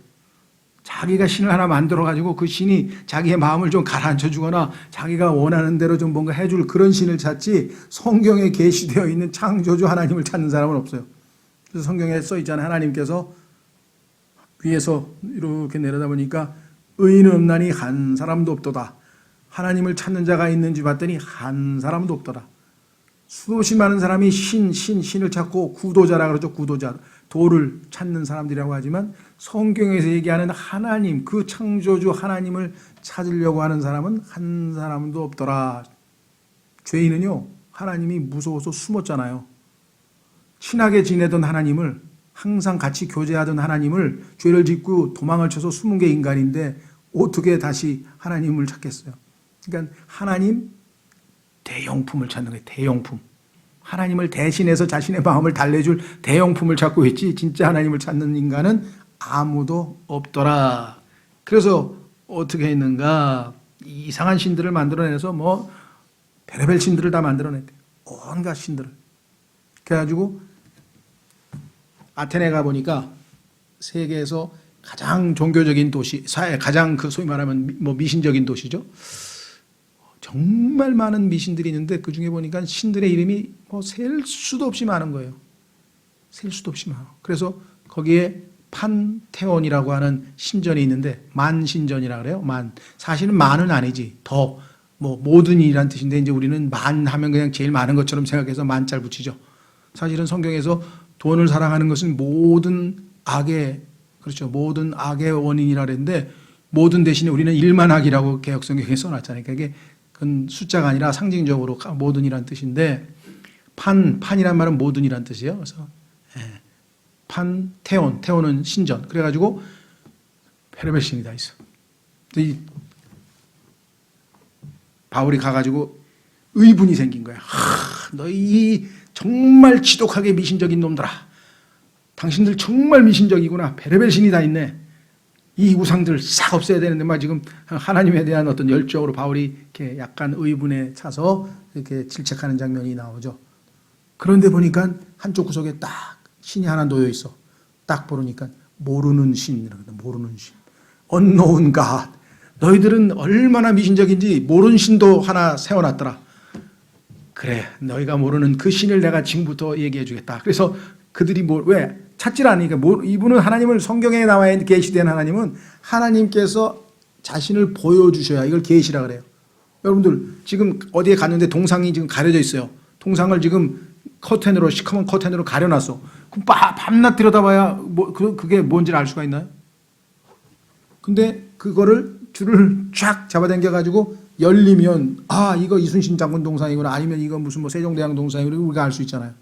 자기가 신을 하나 만들어가지고 그 신이 자기의 마음을 좀 가라앉혀 주거나 자기가 원하는 대로 좀 뭔가 해줄 그런 신을 찾지 성경에 계시되어 있는 창조주 하나님을 찾는 사람은 없어요. 그래서 성경에 써 있잖아요. 하나님께서 위에서 이렇게 내려다보니까 의인은 없나니 한 사람도 없도다. 하나님을 찾는 자가 있는지 봤더니 한 사람도 없더라. 수없이 많은 사람이 신을 찾고 구도자라 그러죠. 구도자. 도를 찾는 사람들이라고 하지만 성경에서 얘기하는 하나님, 그 창조주 하나님을 찾으려고 하는 사람은 한 사람도 없더라. 죄인은요, 하나님이 무서워서 숨었잖아요. 친하게 지내던 하나님을, 항상 같이 교제하던 하나님을 죄를 짓고 도망을 쳐서 숨은 게 인간인데 어떻게 다시 하나님을 찾겠어요? 그러니까 하나님 대용품을 찾는 거예요. 대용품. 하나님을 대신해서 자신의 마음을 달래줄 대용품을 찾고 있지 진짜 하나님을 찾는 인간은 아무도 없더라. 그래서 어떻게 했는가? 이상한 신들을 만들어내서 별의별 신들을 다 만들어냈대요. 온갖 신들을. 그래가지고 아테네 가보니까 세계에서 가장 종교적인 도시, 가장 소위 말하면 미신적인 도시죠. 정말 많은 미신들이 있는데 그 중에 보니까 신들의 이름이 셀 수도 없이 많은 거예요. 셀 수도 없이 많아. 그래서 거기에 판테온이라고 하는 신전이 있는데 만신전이라 그래요. 사실은 만은 아니지. 더 모든이란 뜻인데 이제 우리는 만 하면 그냥 제일 많은 것처럼 생각해서 만자를 붙이죠. 사실은 성경에서 돈을 사랑하는 것은 모든 악의 원인이라 그랬는데 모든 대신에 우리는 일만악이라고 개혁성경에 써놨잖아요. 그게 그건 숫자가 아니라 상징적으로 모든이란 뜻인데 판이란 말은 모든이란 뜻이에요. 그래서 태온은 신전. 그래가지고 별의별 신이 다 있어. 이 바울이 가가지고 의분이 생긴 거야. 너희 정말 지독하게 미신적인 놈들아. 당신들 정말 미신적이구나. 별의별 신이 다 있네. 이 우상들 싹 없애야 되는데 지금 하나님에 대한 어떤 열정으로 바울이 이렇게 약간 의분에 차서 이렇게 질책하는 장면이 나오죠. 그런데 보니까 한쪽 구석에 딱 신이 하나 놓여 있어. 딱 보니까 모르는 신이라고. 모르는 신. unknown God. 너희들은 얼마나 미신적인지 모르는 신도 하나 세워놨더라. 그래, 너희가 모르는 그 신을 내가 지금부터 얘기해 주겠다. 그래서 그들이 왜 찾질 않으니까 이분은 하나님을 성경에 나와 계시된 하나님은 하나님께서 자신을 보여주셔야 이걸 계시라 그래요. 여러분들 지금 어디에 갔는데 동상이 지금 가려져 있어요. 동상을 지금 커튼으로 시커먼 커튼으로 가려놨어. 그럼 밤낮 들여다봐야 그게 뭔지를 알 수가 있나요? 근데 그거를 줄을 쫙 잡아당겨 가지고 열리면 이거 이순신 장군 동상이구나, 아니면 이거 무슨 세종대왕 동상이구나, 우리가 알 수 있잖아요.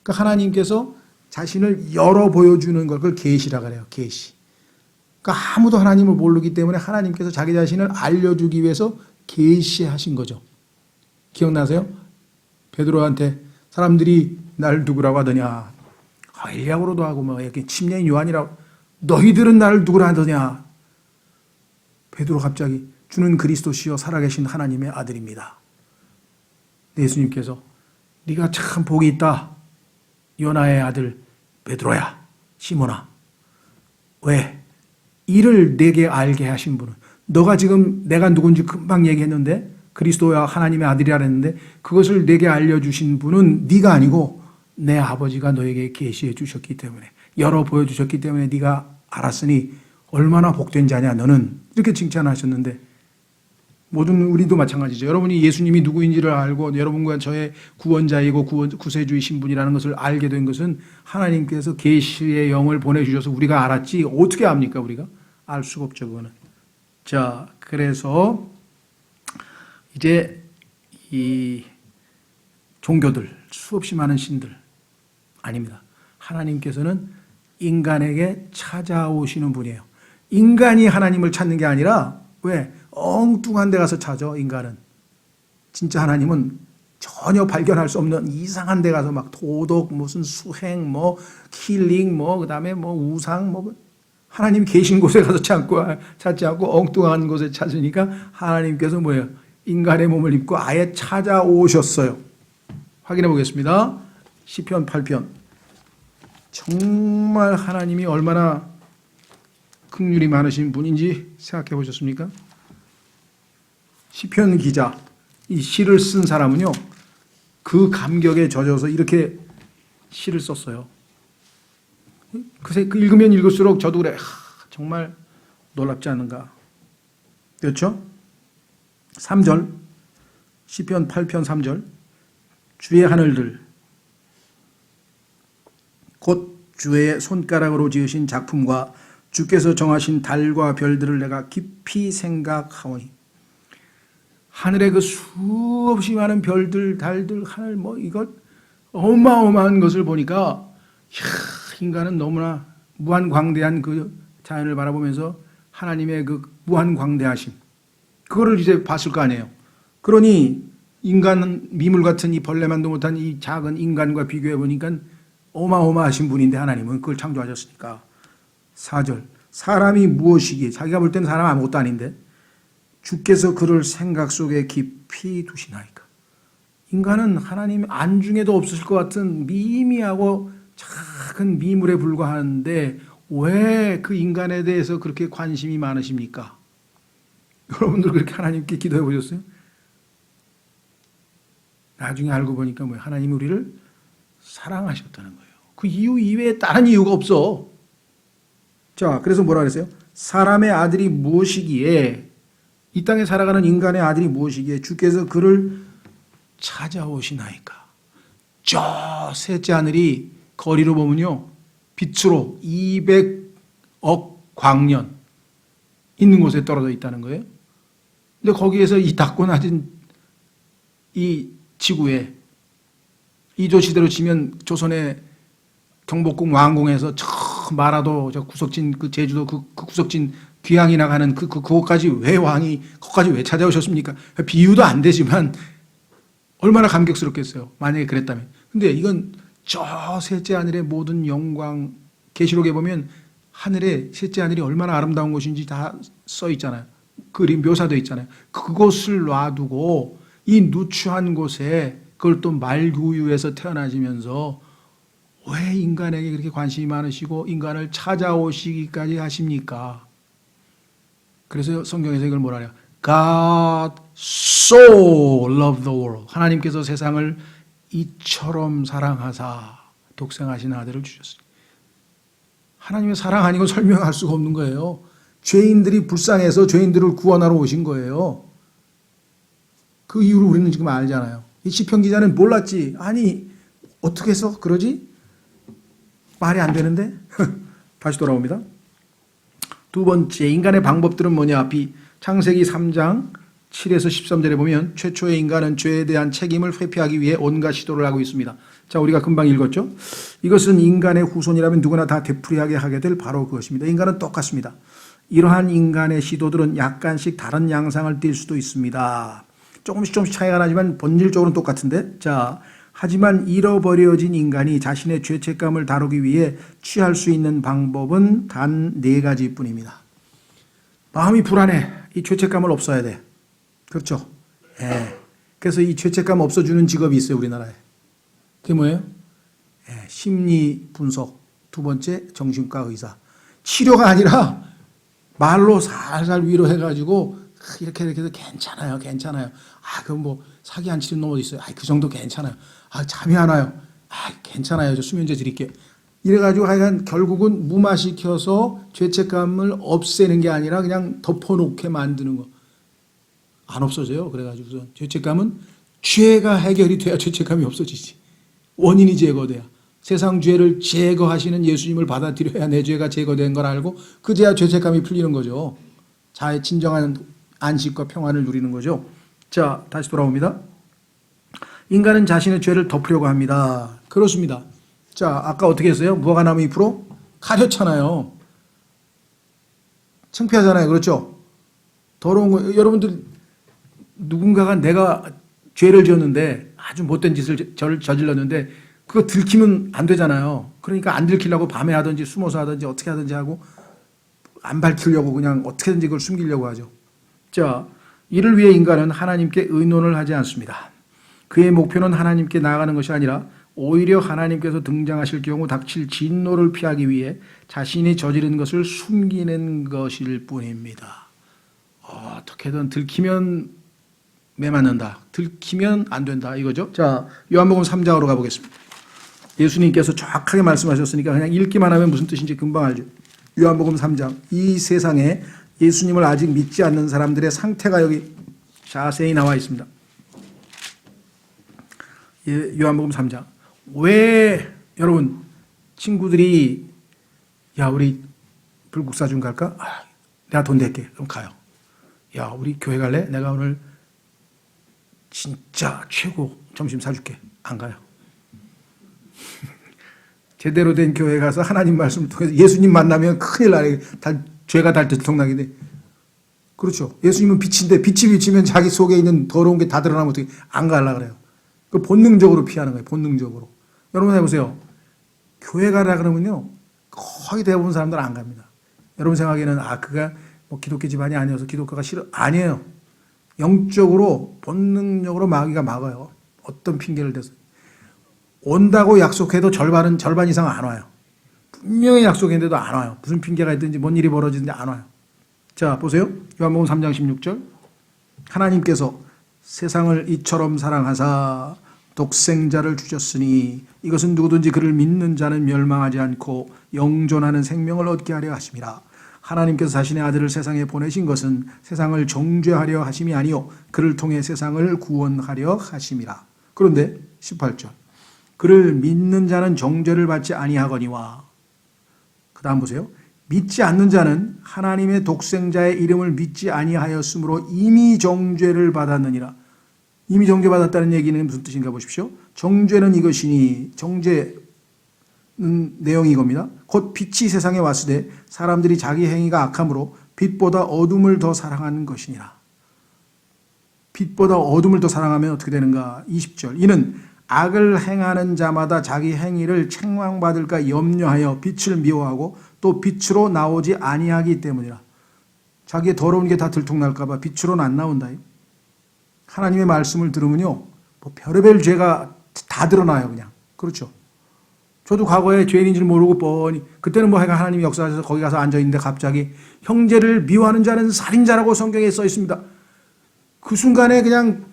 그러니까 하나님께서 자신을 열어 보여주는 걸 그걸 계시라 그래요. 계시. 그러니까 아무도 하나님을 모르기 때문에 하나님께서 자기 자신을 알려주기 위해서 계시하신 거죠. 기억나세요? 베드로한테 사람들이 날 누구라고 하더냐, 엘리야고로도 하고 이렇게 침례인 요한이라고, 너희들은 나를 누구라 하더냐. 베드로 갑자기 주는 그리스도시요 살아계신 하나님의 아들입니다. 예수님께서 네가 참 복이 있다, 요나의 아들 베드로야, 시몬아. 왜? 이를 내게 알게 하신 분은, 너가 지금 내가 누군지 금방 얘기했는데 그리스도야 하나님의 아들이라 했는데 그것을 내게 알려주신 분은 네가 아니고 내 아버지가 너에게 계시해 주셨기 때문에, 열어 보여주셨기 때문에 네가 알았으니 얼마나 복된 자냐 너는, 이렇게 칭찬하셨는데, 모든 우리도 마찬가지죠. 여러분이 예수님이 누구인지를 알고 여러분과 저의 구원자이고 구세주이신 분이라는 것을 알게 된 것은 하나님께서 계시의 영을 보내주셔서 우리가 알았지, 어떻게 압니까? 우리가 알 수가 없죠, 그거는. 자, 그래서 이제 이 종교들, 수없이 많은 신들 아닙니다. 하나님께서는 인간에게 찾아오시는 분이에요. 인간이 하나님을 찾는 게 아니라, 왜? 엉뚱한 데 가서 찾아, 인간은. 진짜 하나님은 전혀 발견할 수 없는 이상한 데 가서 도덕, 무슨 수행, 힐링, 그 다음에 우상, 하나님 계신 곳에 가서 찾지 않고 엉뚱한 곳에 찾으니까 하나님께서 뭐예요? 인간의 몸을 입고 아예 찾아오셨어요. 확인해 보겠습니다. 시편 8편. 정말 하나님이 얼마나 긍휼이 많으신 분인지 생각해 보셨습니까? 시편 기자, 이 시를 쓴 사람은요, 그 감격에 젖어서 이렇게 시를 썼어요. 그 읽으면 읽을수록 저도 그래, 정말 놀랍지 않은가. 그렇죠? 3절, 시편 8편 3절. 주의 하늘들, 곧 주의 손가락으로 지으신 작품과 주께서 정하신 달과 별들을 내가 깊이 생각하오니. 하늘의 그 수없이 많은 별들, 달들, 하늘, 이것 어마어마한 것을 보니까, 인간은 너무나 무한광대한 그 자연을 바라보면서 하나님의 그 무한광대하심, 그거를 이제 봤을 거 아니에요. 그러니 인간은 미물 같은 이 벌레만도 못한 이 작은 인간과 비교해 보니까 어마어마하신 분인데, 하나님은 그걸 창조하셨으니까. 4절, 사람이 무엇이기에, 자기가 볼 때는 사람 아무것도 아닌데 주께서 그를 생각 속에 깊이 두시나이까. 인간은 하나님 안중에도 없으실 것 같은 미미하고 작은 미물에 불과한데 왜 그 인간에 대해서 그렇게 관심이 많으십니까? 여러분들 그렇게 하나님께 기도해 보셨어요? 나중에 알고 보니까 하나님이 우리를 사랑하셨다는 거예요. 그 이유 이외에 다른 이유가 없어. 자, 그래서 뭐라 그랬어요? 사람의 아들이 무엇이기에, 이 땅에 살아가는 인간의 아들이 무엇이기에 주께서 그를 찾아오시나이까. 저 셋째 하늘이 거리로 보면요, 빛으로 200억 광년 있는 곳에 떨어져 있다는 거예요. 근데 거기에서 이 낮고 낮은 이 지구에, 이조시대로 치면 조선의 경복궁 왕궁에서 저 마라도, 저 구석진 그 제주도 그 구석진 귀향이 나가는 그곳까지 왜 왕이 거기까지 왜 찾아오셨습니까? 비유도 안 되지만 얼마나 감격스럽겠어요, 만약에 그랬다면. 근데 이건 저 셋째 하늘의 모든 영광, 계시록에 보면 하늘의 셋째 하늘이 얼마나 아름다운 곳인지 다 써 있잖아요. 그림 묘사되어 있잖아요. 그곳을 놔두고 이 누추한 곳에, 그걸 또 말구유에서 태어나시면서 왜 인간에게 그렇게 관심이 많으시고 인간을 찾아오시기까지 하십니까? 그래서 성경에서 이걸 뭐라 해요? God so loved the world. 하나님께서 세상을 이처럼 사랑하사, 독생하신 아들을 주셨으니. 하나님의 사랑 아니고 설명할 수가 없는 거예요. 죄인들이 불쌍해서 죄인들을 구원하러 오신 거예요. 그 이유를 우리는 지금 알잖아요. 이 시편 기자는 몰랐지. 아니 어떻게 해서 그러지? 말이 안 되는데? 다시 돌아옵니다. 두 번째, 인간의 방법들은 뭐냐? 창세기 3장 7에서 13절에 보면 최초의 인간은 죄에 대한 책임을 회피하기 위해 온갖 시도를 하고 있습니다. 자, 우리가 금방 읽었죠? 이것은 인간의 후손이라면 누구나 다 되풀이하게 하게 될 바로 그것입니다. 인간은 똑같습니다. 이러한 인간의 시도들은 약간씩 다른 양상을 띌 수도 있습니다. 조금씩 차이가 나지만 본질적으로는 똑같은데, 자, 하지만 잃어버려진 인간이 자신의 죄책감을 다루기 위해 취할 수 있는 방법은 단 4가지뿐입니다. 마음이 불안해. 이 죄책감을 없어야 돼. 그렇죠? 예. 그래서 이 죄책감 없어주는 직업이 있어요, 우리나라에. 그게 뭐예요? 예. 심리 분석. 두 번째, 정신과 의사. 치료가 아니라 말로 살살 위로해가지고 이렇게 해서 괜찮아요. 그럼 뭐 사기 안 치는 놈도 있어요. 그 정도 괜찮아요. 잠이 안 와요. 괜찮아요. 저 수면제 드릴게요. 이래가지고 하여간 결국은 무마시켜서 죄책감을 없애는 게 아니라 그냥 덮어놓게 만드는 거. 안 없어져요. 그래가지고 죄책감은 죄가 해결이 돼야 죄책감이 없어지지. 원인이 제거돼야. 세상 죄를 제거하시는 예수님을 받아들여야 내 죄가 제거된 걸 알고 그제야 죄책감이 풀리는 거죠. 자의 진정한 안식과 평안을 누리는 거죠. 자, 다시 돌아옵니다. 인간은 자신의 죄를 덮으려고 합니다. 그렇습니다. 자, 아까 어떻게 했어요? 무화과 나무 잎으로 가렸잖아요. 창피하잖아요. 그렇죠? 더러운 거. 여러분들 누군가가 내가 죄를 지었는데 아주 못된 짓을 저질렀는데 그거 들키면 안 되잖아요. 그러니까 안 들키려고 밤에 하든지 숨어서 하든지 어떻게 하든지 하고 안 밝히려고 그냥 어떻게든지 그걸 숨기려고 하죠. 자, 이를 위해 인간은 하나님께 의논을 하지 않습니다. 그의 목표는 하나님께 나아가는 것이 아니라 오히려 하나님께서 등장하실 경우 닥칠 진노를 피하기 위해 자신이 저지른 것을 숨기는 것일 뿐입니다. 어떻게든 들키면 매 맞는다. 들키면 안 된다. 이거죠. 자, 요한복음 3장으로 가보겠습니다. 예수님께서 정확하게 말씀하셨으니까 그냥 읽기만 하면 무슨 뜻인지 금방 알죠. 요한복음 3장. 이 세상에 예수님을 아직 믿지 않는 사람들의 상태가 여기 자세히 나와 있습니다. 요한복음 3장. 왜 여러분 친구들이 야 우리 불국사 좀 갈까? 내가 돈 낼게. 그럼 가요. 야 우리 교회 갈래? 내가 오늘 진짜 최고 점심 사줄게. 안 가요. 제대로 된 교회 가서 하나님 말씀을 통해서 예수님 만나면 큰일 나요. 죄가 달 때 들통나게. 그렇죠. 예수님은 빛인데 빛이 비치면 자기 속에 있는 더러운 게 다 드러나면 어떻게 안 가려고 그래요. 그 본능적으로 피하는 거예요. 본능적으로. 여러분 해보세요. 교회 가라 그러면요. 거의 대부분 사람들 안 갑니다. 여러분 생각에는 그가 뭐 기독교 집안이 아니어서 기독교가 싫어. 아니에요. 영적으로 본능적으로 마귀가 막아요. 어떤 핑계를 대서. 온다고 약속해도 절반 이상 안 와요. 분명히 약속했는데도 안 와요. 무슨 핑계가 있든지 뭔 일이 벌어지든지 안 와요. 자 보세요. 요한복음 3장 16절. 하나님께서 세상을 이처럼 사랑하사 독생자를 주셨으니 이것은 누구든지 그를 믿는 자는 멸망하지 않고 영존하는 생명을 얻게 하려 하심이라. 하나님께서 자신의 아들을 세상에 보내신 것은 세상을 정죄하려 하심이 아니요 그를 통해 세상을 구원하려 하심이라. 그런데 18절. 그를 믿는 자는 정죄를 받지 아니하거니와. 그 다음 보세요. 믿지 않는 자는 하나님의 독생자의 이름을 믿지 아니하였으므로 이미 정죄를 받았느니라. 이미 정죄받았다는 얘기는 무슨 뜻인가 보십시오. 정죄는 이것이니, 정죄는 내용이 이겁니다. 곧 빛이 세상에 왔으되 사람들이 자기 행위가 악함으로 빛보다 어둠을 더 사랑하는 것이니라. 빛보다 어둠을 더 사랑하면 어떻게 되는가? 20절. 이는 악을 행하는 자마다 자기 행위를 책망받을까 염려하여 빛을 미워하고 또 빛으로 나오지 아니하기 때문이라. 자기의 더러운 게 다 들통날까 봐 빛으로는 안 나온다. 하나님의 말씀을 들으면요. 뭐 별의별 죄가 다 드러나요. 그냥. 그렇죠. 저도 과거에 죄인인 줄 모르고 뻔히 그때는 뭐 하나님이 역사하셔서 거기 가서 앉아있는데 갑자기 형제를 미워하는 자는 살인자라고 성경에 써 있습니다. 그 순간에 그냥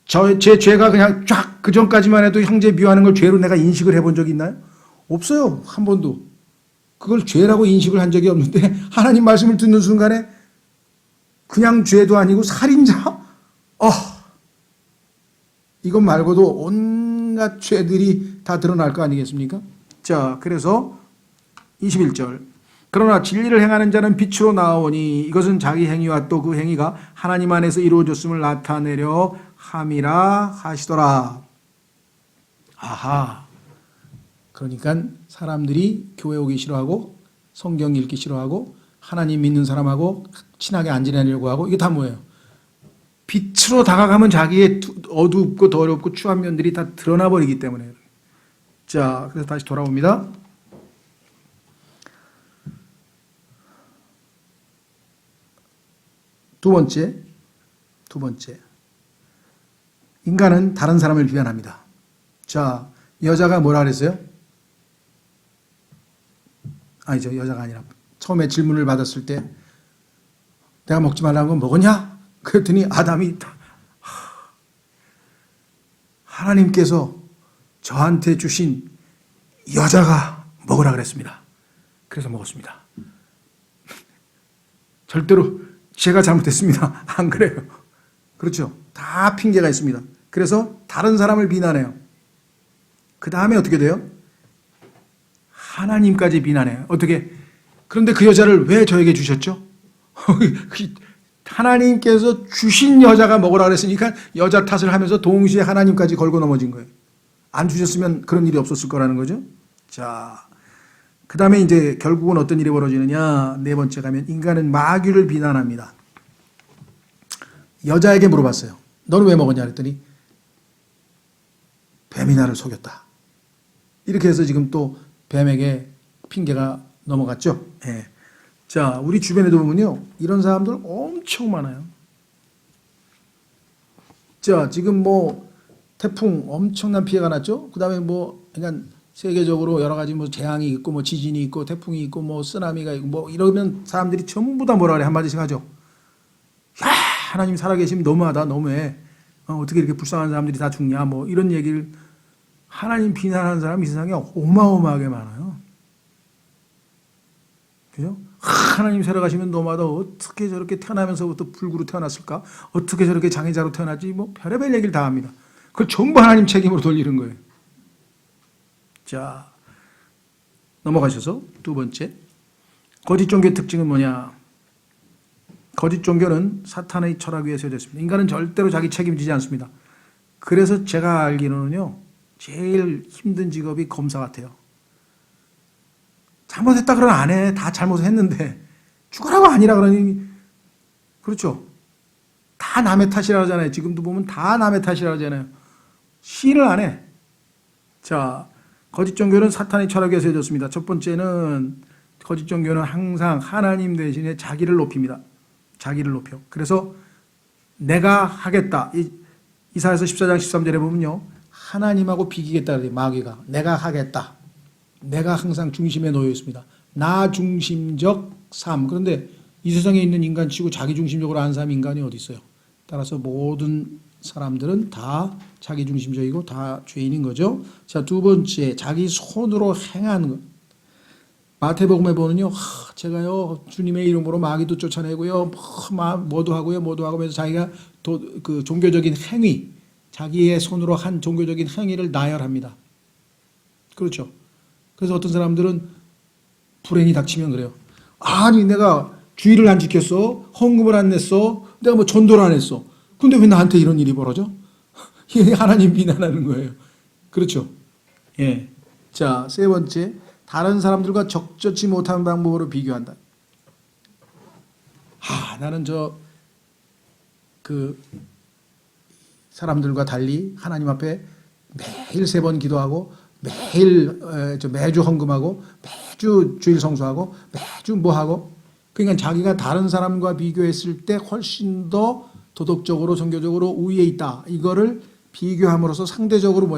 제 죄가 그냥 쫙 그 전까지만 해도 형제 미워하는 걸 죄로 내가 인식을 해본 적이 있나요? 없어요. 한 번도. 그걸 죄라고 인식을 한 적이 없는데 하나님 말씀을 듣는 순간에 그냥 죄도 아니고 살인자? 이것 말고도 온갖 죄들이 다 드러날 거 아니겠습니까? 자, 그래서 21절. 그러나 진리를 행하는 자는 빛으로 나오니 이것은 자기 행위와 또 그 행위가 하나님 안에서 이루어졌음을 나타내려 함이라 하시더라. 아하. 그러니까 사람들이 교회 오기 싫어하고 성경 읽기 싫어하고 하나님 믿는 사람하고 친하게 안 지내려고 하고 이게 다 뭐예요? 빛으로 다가가면 자기의 어둡고 더럽고 추한 면들이 다 드러나 버리기 때문에. 자, 그래서 다시 돌아옵니다. 두 번째. 인간은 다른 사람을 비난합니다. 자, 여자가 뭐라 그랬어요? 아니죠. 여자가 아니라 처음에 질문을 받았을 때 내가 먹지 말라는 건 먹었냐? 그랬더니 아담이 하나님께서 저한테 주신 여자가 먹으라 그랬습니다. 그래서 먹었습니다. 절대로 제가 잘못했습니다. 안 그래요. 그렇죠. 다 핑계가 있습니다. 그래서 다른 사람을 비난해요. 그 다음에 어떻게 돼요? 하나님까지 비난해요. 어떻게? 그런데 그 여자를 왜 저에게 주셨죠? 하나님께서 주신 여자가 먹으라 그랬으니까 여자 탓을 하면서 동시에 하나님까지 걸고 넘어진 거예요. 안 주셨으면 그런 일이 없었을 거라는 거죠. 자, 그 다음에 이제 결국은 어떤 일이 벌어지느냐. 네 번째 가면 인간은 마귀를 비난합니다. 여자에게 물어봤어요. 너는 왜 먹었냐 그랬더니 뱀이 나를 속였다. 이렇게 해서 지금 또 뱀에게 핑계가 넘어갔죠. 예. 자, 우리 주변에도 보면요. 이런 사람들 엄청 많아요. 자, 지금 뭐 태풍 엄청난 피해가 났죠. 그 다음에 뭐 그냥 세계적으로 여러 가지 뭐 재앙이 있고 뭐 지진이 있고 태풍이 있고 뭐 쓰나미가 있고 뭐 이러면 사람들이 전부 다 뭐라 그래 한마디씩 하죠. 야, 하나님 살아계시면 너무하다, 너무해. 어떻게 이렇게 불쌍한 사람들이 다 죽냐, 뭐 이런 얘기를 하나님 비난하는 사람이 이 세상에 어마어마하게 많아요. 그죠? 하나님 살아가시면 너무하다. 어떻게 저렇게 태어나면서부터 불구로 태어났을까? 어떻게 저렇게 장애자로 태어났지? 뭐 별의별 얘기를 다 합니다. 그걸 전부 하나님 책임으로 돌리는 거예요. 자, 넘어가셔서 두 번째. 거짓 종교의 특징은 뭐냐? 거짓 종교는 사탄의 철학 위에 세워졌습니다. 인간은 절대로 자기 책임지지 않습니다. 그래서 제가 알기로는요, 제일 힘든 직업이 검사 같아요. 잘못했다 그러면 안 해. 다 잘못했는데. 죽으라고 아니라 그러니. 그렇죠. 다 남의 탓이라 하잖아요. 지금도 보면 다 남의 탓이라 하잖아요. 시인을 안 해. 자, 거짓 종교는 사탄의 철학에 세워졌습니다. 첫 번째는 거짓 종교는 항상 하나님 대신에 자기를 높입니다. 자기를 높여. 그래서 내가 하겠다. 이사야서 14장 13절에 보면요. 하나님하고 비기겠다 그래요. 마귀가. 내가 하겠다. 내가 항상 중심에 놓여 있습니다. 나 중심적 삶. 그런데 이 세상에 있는 인간치고 자기 중심적으로 하는 사람이 인간이 어디 있어요? 따라서 모든 사람들은 다 자기 중심적이고 다 죄인인 거죠. 자, 두 번째, 자기 손으로 행하는 것. 마태복음에 보면요, 제가요 주님의 이름으로 마귀도 쫓아내고요, 뭐도 하고요, 뭐도 하고 하면서 자기가 그 종교적인 행위, 자기의 손으로 한 종교적인 행위를 나열합니다. 그렇죠. 그래서 어떤 사람들은 불행이 닥치면 그래요. 아니, 내가 주의를 안 지켰어, 헌금을 안 냈어, 내가 뭐 전도를 안 했어. 근데 왜 나한테 이런 일이 벌어져? 이게 하나님 비난하는 거예요. 그렇죠. 예. 자, 세 번째. 다른 사람들과 적절치 못한 방법으로 비교한다. 나는 그 사람들과 달리 하나님 앞에 매일 3번 기도하고 매주 헌금하고 매주 주일 성수하고 매주 뭐 하고, 그러니까 자기가 다른 사람과 비교했을 때 훨씬 더 도덕적으로 종교적으로 우위에 있다. 이거를 비교함으로써 상대적으로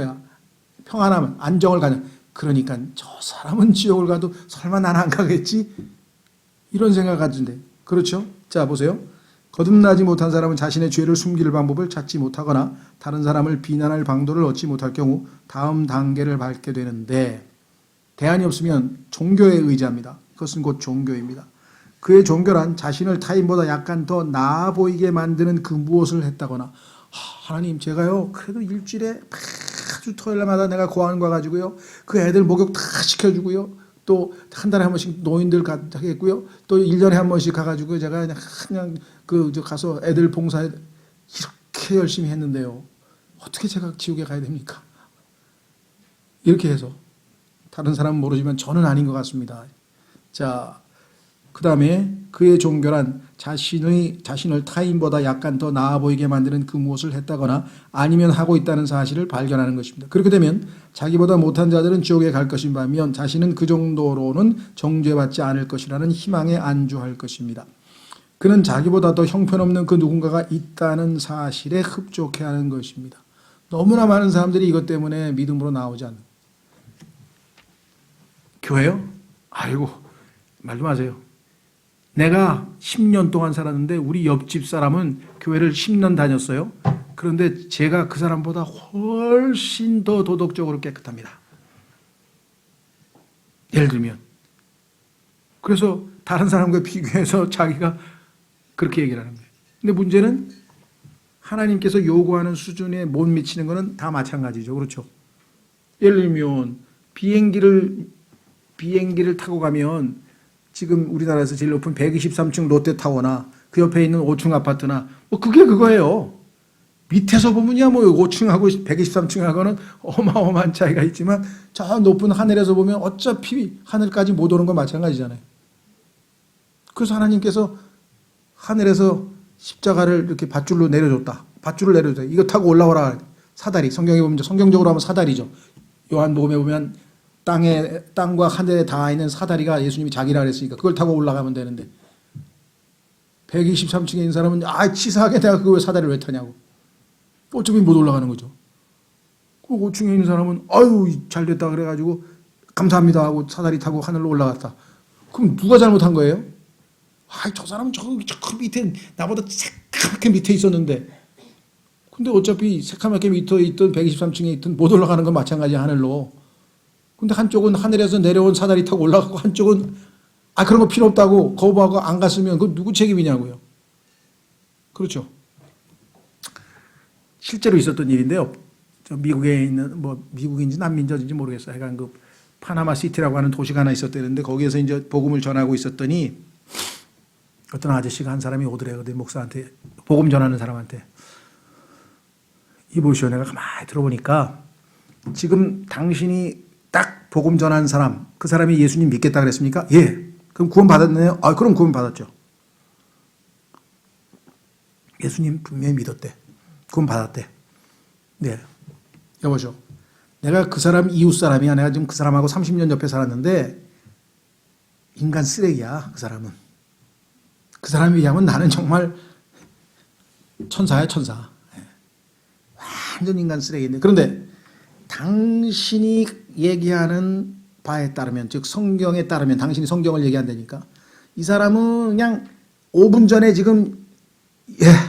평안함, 안정을 가는. 그러니까 저 사람은 지옥을 가도 설마 나는 안 가겠지? 이런 생각 같은데. 그렇죠? 자, 보세요. 거듭나지 못한 사람은 자신의 죄를 숨길 방법을 찾지 못하거나 다른 사람을 비난할 방도를 얻지 못할 경우 다음 단계를 밟게 되는데, 대안이 없으면 종교에 의지합니다. 그것은 곧 종교입니다. 그의 종교란 자신을 타인보다 약간 더 나아 보이게 만드는 그 무엇을 했다거나, 하나님 제가요 그래도 일주일에 아주 토요일마다 내가 고하는 거 가지고요 그 애들 목욕 다 시켜주고요, 또 한 달에 한 번씩 노인들 하겠고요, 또 1년에 한 번씩 가가지고 제가 그냥 가서 애들 봉사해, 이렇게 열심히 했는데요 어떻게 제가 지옥에 가야 됩니까? 이렇게 해서 다른 사람은 모르지만 저는 아닌 것 같습니다. 자, 그 다음에 그의 종교란 자신을 타인보다 약간 더 나아 보이게 만드는 그 무엇을 했다거나 아니면 하고 있다는 사실을 발견하는 것입니다. 그렇게 되면 자기보다 못한 자들은 지옥에 갈 것인 반면 자신은 그 정도로는 정죄받지 않을 것이라는 희망에 안주할 것입니다. 그는 자기보다 더 형편없는 그 누군가가 있다는 사실에 흡족해하는 것입니다. 너무나 많은 사람들이 이것 때문에 믿음으로 나오지 않는. 교회요? 아이고, 말도 마세요. 내가 10년 동안 살았는데 우리 옆집 사람은 교회를 10년 다녔어요. 그런데 제가 그 사람보다 훨씬 더 도덕적으로 깨끗합니다. 예를 들면. 그래서 다른 사람과 비교해서 자기가 그렇게 얘기를 하는 거예요. 근데 문제는 하나님께서 요구하는 수준에 못 미치는 것은 다 마찬가지죠. 그렇죠? 예를 들면 비행기를 타고 가면 지금 우리나라에서 제일 높은 123층 롯데타워나 그 옆에 있는 5층 아파트나 뭐 그게 그거예요. 밑에서 보면야 뭐 5층하고 123층하고는 어마어마한 차이가 있지만 저 높은 하늘에서 보면 어차피 하늘까지 못 오는 건 마찬가지잖아요. 그래서 하나님께서 하늘에서 십자가를 이렇게 밧줄로 내려줬다. 밧줄을 내려줬다. 이거 타고 올라오라. 사다리. 성경에 보면 성경적으로 하면 사다리죠. 요한복음에 보면 땅과 하늘에 닿아 있는 사다리가 예수님이 자기라 그랬으니까 그걸 타고 올라가면 되는데 123층에 있는 사람은 치사하게 내가 그 사다리를 왜 타냐고. 어차피 못 올라가는 거죠. 그 5층에 있는 사람은 아유 잘됐다 그래가지고 감사합니다 하고 사다리 타고 하늘로 올라갔다. 그럼 누가 잘못한 거예요? 저 사람은 저 밑에 나보다 새카맣게 밑에 있었는데, 근데 어차피 새카맣게 밑에 있던 123층에 있던 못 올라가는 건 마찬가지야 하늘로. 근데 한쪽은 하늘에서 내려온 사다리 타고 올라가고 한쪽은 그런 거 필요 없다고 거부하고 안 갔으면 그건 누구 책임이냐고요. 그렇죠. 실제로 있었던 일인데요. 저 미국에 있는 미국인지 난민인지 모르겠어요. 하여간 그 파나마 시티라고 하는 도시가 하나 있었다는데 거기에서 이제 복음을 전하고 있었더니 어떤 아저씨가 한 사람이 오더래요. 목사한테 복음 전하는 사람한테 이보시오. 내가 가만히 들어보니까 지금 당신이 딱 복음 전한 사람, 그 사람이 예수님 믿겠다 그랬습니까? 예. 그럼 구원 받았네요? 그럼 구원 받았죠. 예수님 분명히 믿었대. 구원 받았대. 네. 여보시오. 내가 그 사람 이웃 사람이야. 내가 지금 그 사람하고 30년 옆에 살았는데 인간 쓰레기야. 그 사람은. 그 사람에 비하면 나는 정말 천사야, 천사. 완전 인간 쓰레기인데. 그런데 당신이 얘기하는 바에 따르면, 즉 성경에 따르면, 당신이 성경을 얘기한다니까 이 사람은 그냥 5분 전에 지금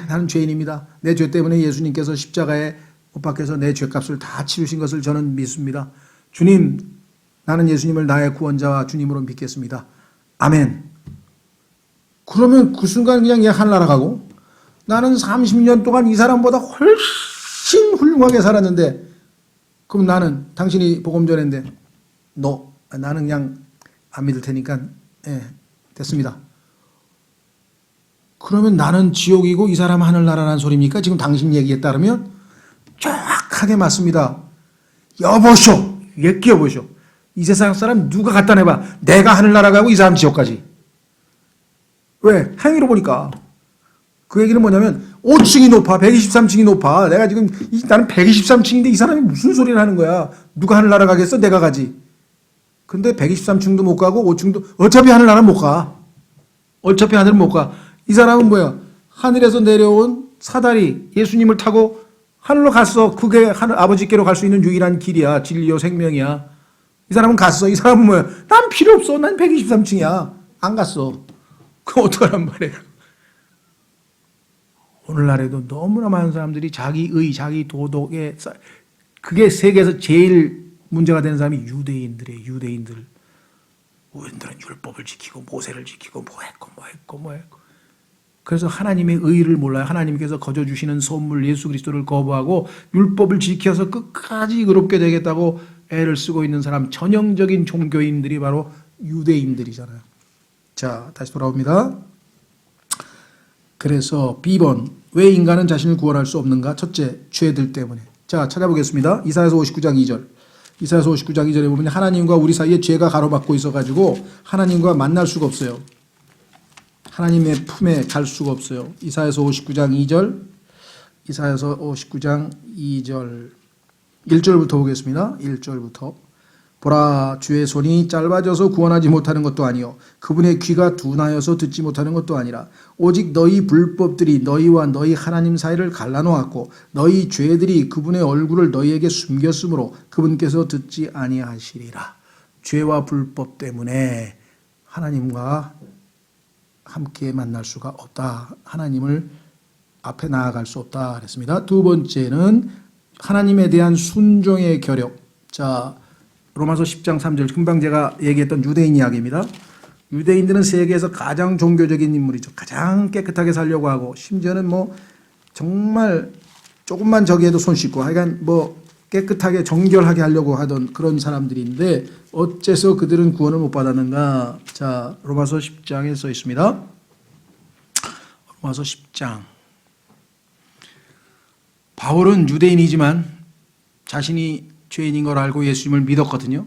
나는 죄인입니다. 내 죄 때문에 예수님께서 십자가에 못 박혀서 내 죄값을 다 치르신 것을 저는 믿습니다. 주님, 나는 예수님을 나의 구원자와 주님으로 믿겠습니다. 아멘. 그러면 그 순간 그냥 얘 하늘나라 가고, 나는 30년 동안 이 사람보다 훨씬 훌륭하게 살았는데, 그럼 나는 당신이 복음 전했는데 나는 그냥 안 믿을 테니까 됐습니다. 그러면 나는 지옥이고 이 사람은 하늘나라라는 소리입니까? 지금 당신 얘기에 따르면 정확하게 맞습니다. 여보쇼, 얘기 여보쇼. 이 세상 사람 누가 갖다 내봐. 내가 하늘나라 가고 이 사람 지옥까지. 왜? 행위로 보니까. 그 얘기는 뭐냐면 5층이 높아, 123층이 높아. 내가 지금 나는 123층인데 이 사람이 무슨 소리를 하는 거야. 누가 하늘나라 가겠어? 내가 가지. 근데 123층도 못 가고 5층도 어차피 하늘나라 못 가. 어차피 하늘은 못 가. 이 사람은 뭐야? 하늘에서 내려온 사다리, 예수님을 타고 하늘로 갔어. 그게 하늘 아버지께로 갈 수 있는 유일한 길이야. 진리요 생명이야. 이 사람은 갔어. 이 사람은 뭐야? 난 필요 없어. 난 123층이야. 안 갔어. 그럼 어떡하란 말이에요? 오늘날에도 너무나 많은 사람들이 자기 도덕에 그게 세계에서 제일 문제가 되는 사람이 유대인들이에요. 유대인들은 율법을 지키고 모세를 지키고 뭐 했고. 그래서 하나님의 의를 몰라요. 하나님께서 거저 주시는 선물 예수 그리스도를 거부하고 율법을 지켜서 끝까지 의롭게 되겠다고 애를 쓰고 있는 사람, 전형적인 종교인들이 바로 유대인들이잖아요. 자, 다시 돌아옵니다. 그래서 B번, 왜 인간은 자신을 구원할 수 없는가? 첫째, 죄들 때문에. 자, 찾아보겠습니다. 이사야서 59장 2절. 이사야서 59장 2절에 보면 하나님과 우리 사이에 죄가 가로막고 있어가지고 하나님과 만날 수가 없어요. 하나님의 품에 갈 수가 없어요. 이사야서 59장 2절. 이사야서 59장 2절. 1절부터 보겠습니다. 1절부터. 보라, 주의 손이 짧아져서 구원하지 못하는 것도 아니요 그분의 귀가 둔하여서 듣지 못하는 것도 아니라 오직 너희 불법들이 너희와 너희 하나님 사이를 갈라놓았고 너희 죄들이 그분의 얼굴을 너희에게 숨겼으므로 그분께서 듣지 아니하시리라. 죄와 불법 때문에 하나님과 함께 만날 수가 없다. 하나님을 앞에 나아갈 수 없다 그랬습니다. 두 번째는 하나님에 대한 순종의 결역. 자, 로마서 10장 3절, 금방 제가 얘기했던 유대인 이야기입니다. 유대인들은 세계에서 가장 종교적인 인물이죠. 가장 깨끗하게 살려고 하고 심지어는 뭐 정말 조금만 저기 해도 손 씻고 하여간 뭐 깨끗하게 정결하게 하려고 하던 그런 사람들인데 어째서 그들은 구원을 못 받았는가? 자, 로마서 10장에 써 있습니다. 로마서 10장. 바울은 유대인이지만 자신이 죄인인 걸 알고 예수님을 믿었거든요.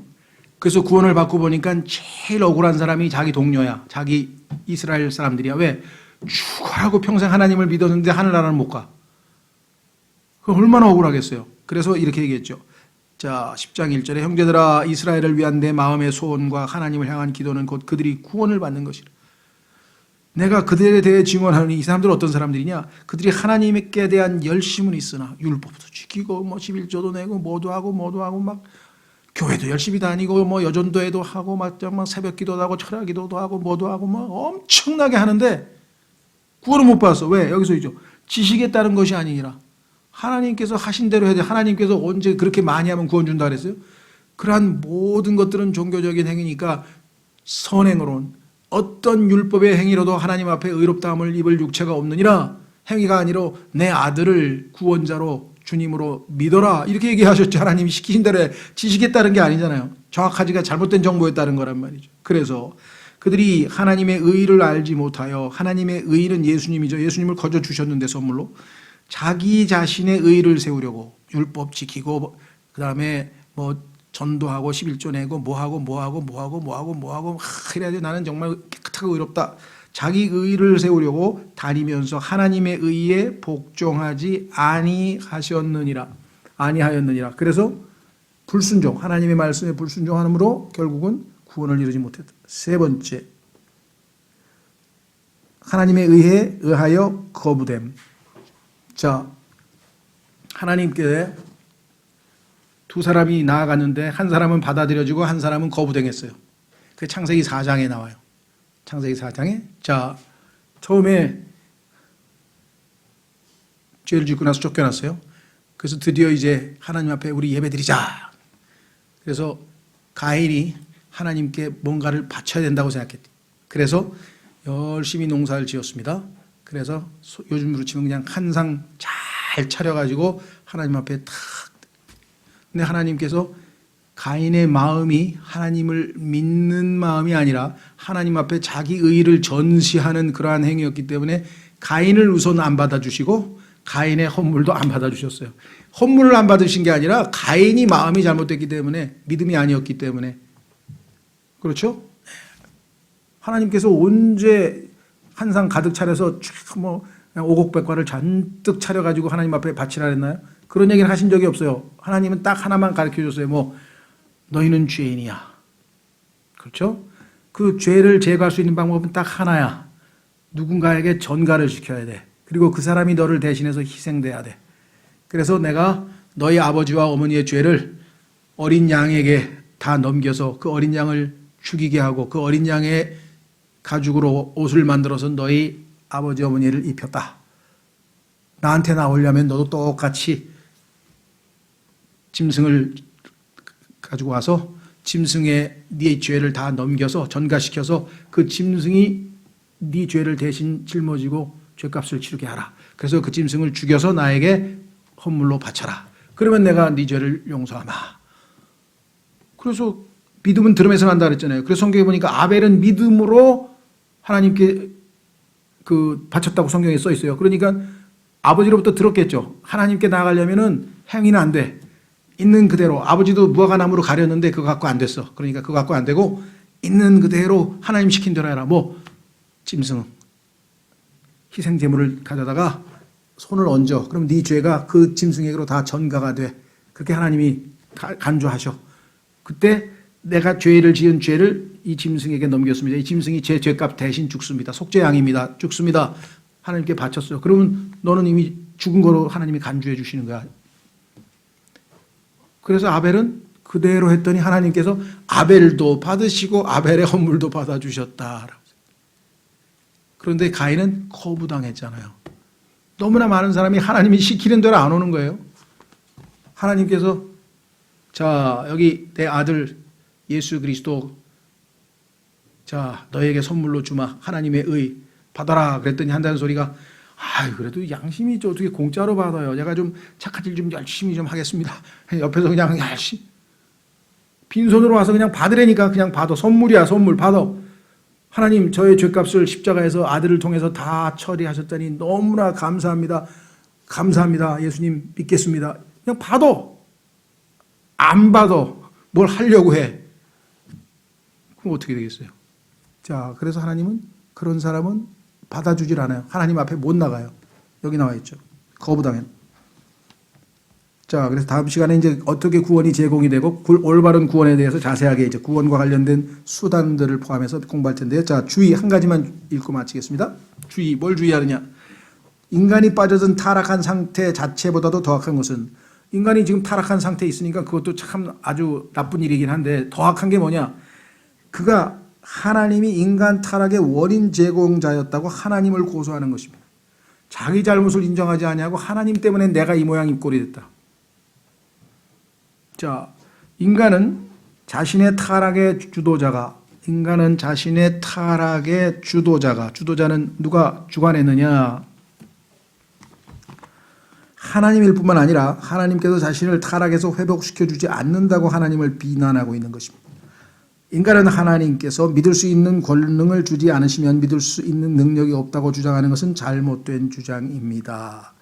그래서 구원을 받고 보니까 제일 억울한 사람이 자기 동료야. 자기 이스라엘 사람들이야. 왜? 죽어라고 평생 하나님을 믿었는데 하늘나라는 못 가. 그 얼마나 억울하겠어요. 그래서 이렇게 얘기했죠. 자, 10장 1절에 형제들아 이스라엘을 위한 내 마음의 소원과 하나님을 향한 기도는 곧 그들이 구원을 받는 것이라. 내가 그들에 대해 증언하니 이 사람들은 어떤 사람들이냐? 그들이 하나님께 대한 열심은 있으나 율법도 지키고 뭐 11조도 내고 뭐도 하고 막 교회도 열심히 다니고 뭐 여전도회도 하고 막 새벽 기도도 하고 철야 기도도 하고 뭐도 하고 막 엄청나게 하는데 구원을 못 받았어. 왜? 여기서 있죠. 지식에 따른 것이 아니라 하나님께서 하신 대로 해야 돼. 하나님께서 언제 그렇게 많이 하면 구원 준다 그랬어요? 그러한 모든 것들은 종교적인 행위니까 선행으로는 어떤 율법의 행위로도 하나님 앞에 의롭다함을 입을 육체가 없느니라. 행위가 아니라 내 아들을 구원자로 주님으로 믿어라. 이렇게 얘기하셨죠. 하나님이 시키신 대로 지식에 따른 게 아니잖아요. 정확하지가 잘못된 정보에 따른 거란 말이죠. 그래서 그들이 하나님의 의를 알지 못하여 하나님의 의는 예수님이죠. 예수님을 거저 주셨는데 선물로 자기 자신의 의를 세우려고 율법 지키고 그다음에 뭐 전도하고 11조 내고 뭐하고 이래야지 나는 정말 깨끗하고 의롭다. 자기 의를 세우려고 다니면서 하나님의 의에 복종하지 아니하였느니라. 그래서 불순종, 하나님의 말씀에 불순종함으로 결국은 구원을 이루지 못했다. 세 번째, 하나님의 의에 의하여 거부됨. 자, 하나님께 두 사람이 나아갔는데 한 사람은 받아들여지고 한 사람은 거부당했어요. 그 창세기 4장에 나와요. 창세기 4장에. 자, 처음에 죄를 짓고 나서 쫓겨났어요. 그래서 드디어 이제 하나님 앞에 우리 예배드리자. 그래서 가인이 하나님께 뭔가를 바쳐야 된다고 생각했대. 그래서 열심히 농사를 지었습니다. 그래서 요즘으로 치면 그냥 한상 잘 차려가지고 하나님 앞에 탁. 근데 하나님께서 가인의 마음이 하나님을 믿는 마음이 아니라 하나님 앞에 자기 의의를 전시하는 그러한 행위였기 때문에 가인을 우선 안 받아주시고 가인의 헌물도 안 받아주셨어요. 헌물을 안 받으신 게 아니라 가인이 마음이 잘못됐기 때문에 믿음이 아니었기 때문에 그렇죠? 하나님께서 언제 한상 가득 차려서 뭐 오곡백과를 잔뜩 차려가지고 하나님 앞에 바치라 했나요? 그런 얘기를 하신 적이 없어요. 하나님은 딱 하나만 가르쳐줬어요. 뭐 너희는 죄인이야. 그렇죠? 그 죄를 제거할 수 있는 방법은 딱 하나야. 누군가에게 전가를 시켜야 돼. 그리고 그 사람이 너를 대신해서 희생돼야 돼. 그래서 내가 너희 아버지와 어머니의 죄를 어린 양에게 다 넘겨서 그 어린 양을 죽이게 하고 그 어린 양의 가죽으로 옷을 만들어서 너희 아버지 어머니를 입혔다. 나한테 나오려면 너도 똑같이 짐승을 가지고 와서 짐승에 네 죄를 다 넘겨서 전가시켜서 그 짐승이 네 죄를 대신 짊어지고 죄값을 치르게 하라. 그래서 그 짐승을 죽여서 나에게 헌물로 바쳐라. 그러면 내가 네 죄를 용서하마. 그래서 믿음은 들음에서 난다 그랬잖아요. 그래서 성경에 보니까 아벨은 믿음으로 하나님께 바쳤다고 성경에 써 있어요. 그러니까 아버지로부터 들었겠죠. 하나님께 나아가려면은 행위는 안 돼. 있는 그대로. 아버지도 무화과나무로 가렸는데 그거 갖고 안 됐어. 그러니까 그거 갖고 안 되고 있는 그대로 하나님 시킨 대로 해라. 짐승 희생 제물을 가져다가 손을 얹어. 그럼 네 죄가 그 짐승에게로 다 전가가 돼. 그렇게 하나님이 간주하셔. 그때 내가 죄를 지은 죄를 이 짐승에게 넘겼습니다. 이 짐승이 제 죄값 대신 죽습니다. 속죄양입니다. 죽습니다. 하나님께 바쳤어요. 그러면 너는 이미 죽은 거로 하나님이 간주해 주시는 거야. 그래서 아벨은 그대로 했더니 하나님께서 아벨도 받으시고 아벨의 헌물도 받아주셨다. 그런데 가인은 거부당했잖아요. 너무나 많은 사람이 하나님이 시키는 대로 안 오는 거예요. 하나님께서 자 여기 내 아들 예수 그리스도 자 너에게 선물로 주마. 하나님의 의 받아라. 그랬더니 한다는 소리가 그래도 양심이 어떻게 공짜로 받아요. 제가 좀 착한 일 좀 열심히 좀 하겠습니다. 옆에서 그냥 열심히 빈손으로 와서 그냥 받으라니까 그냥 받아. 선물이야 선물 받아. 하나님 저의 죄값을 십자가에서 아들을 통해서 다 처리하셨다니 너무나 감사합니다. 감사합니다. 예수님 믿겠습니다. 그냥 받아. 안 받아. 뭘 하려고 해. 그럼 어떻게 되겠어요? 자, 그래서 하나님은 그런 사람은 받아주질 않아요. 하나님 앞에 못 나가요. 여기 나와 있죠. 거부당해. 자, 그래서 다음 시간에 이제 어떻게 구원이 제공이 되고 올바른 구원에 대해서 자세하게 이제 구원과 관련된 수단들을 포함해서 공부할 텐데요. 자, 주의 한 가지만 읽고 마치겠습니다. 주의, 뭘 주의하느냐? 인간이 빠져든 타락한 상태 자체보다도 더 악한 것은 인간이 지금 타락한 상태에 있으니까 그것도 참 아주 나쁜 일이긴 한데 더 악한 게 뭐냐? 그가 하나님이 인간 타락의 원인 제공자였다고 하나님을 고소하는 것입니다. 자기 잘못을 인정하지 아니하고 하나님 때문에 내가 이 모양 이 꼴이 됐다. 자, 인간은 자신의 타락의 주도자가 주도자는 누가 주관했느냐? 하나님일 뿐만 아니라 하나님께서 자신을 타락에서 회복시켜주지 않는다고 하나님을 비난하고 있는 것입니다. 인간은 하나님께서 믿을 수 있는 권능을 주지 않으시면 믿을 수 있는 능력이 없다고 주장하는 것은 잘못된 주장입니다.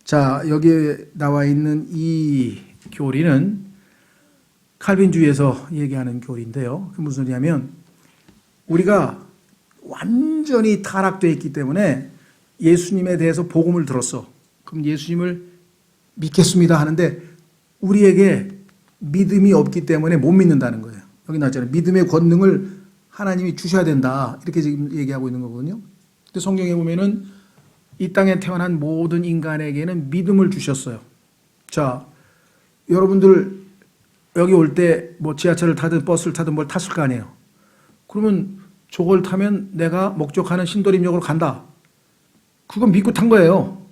자, 여기에 나와 있는 이 교리는 칼빈주의에서 얘기하는 교리인데요. 그게 무슨 소리냐면 우리가 완전히 타락되어 있기 때문에 예수님에 대해서 복음을 들었어. 그럼 예수님을 믿겠습니다 하는데 우리에게 믿음이 없기 때문에 못 믿는다는 거예요. 여기 나왔잖아요. 믿음의 권능을 하나님이 주셔야 된다. 이렇게 지금 얘기하고 있는 거거든요. 근데 성경에 보면은 이 땅에 태어난 모든 인간에게는 믿음을 주셨어요. 자, 여러분들 여기 올 때 뭐 지하철을 타든 버스를 타든 뭘 탔을 거 아니에요. 그러면 저걸 타면 내가 목적하는 신도림역으로 간다. 그건 믿고 탄 거예요.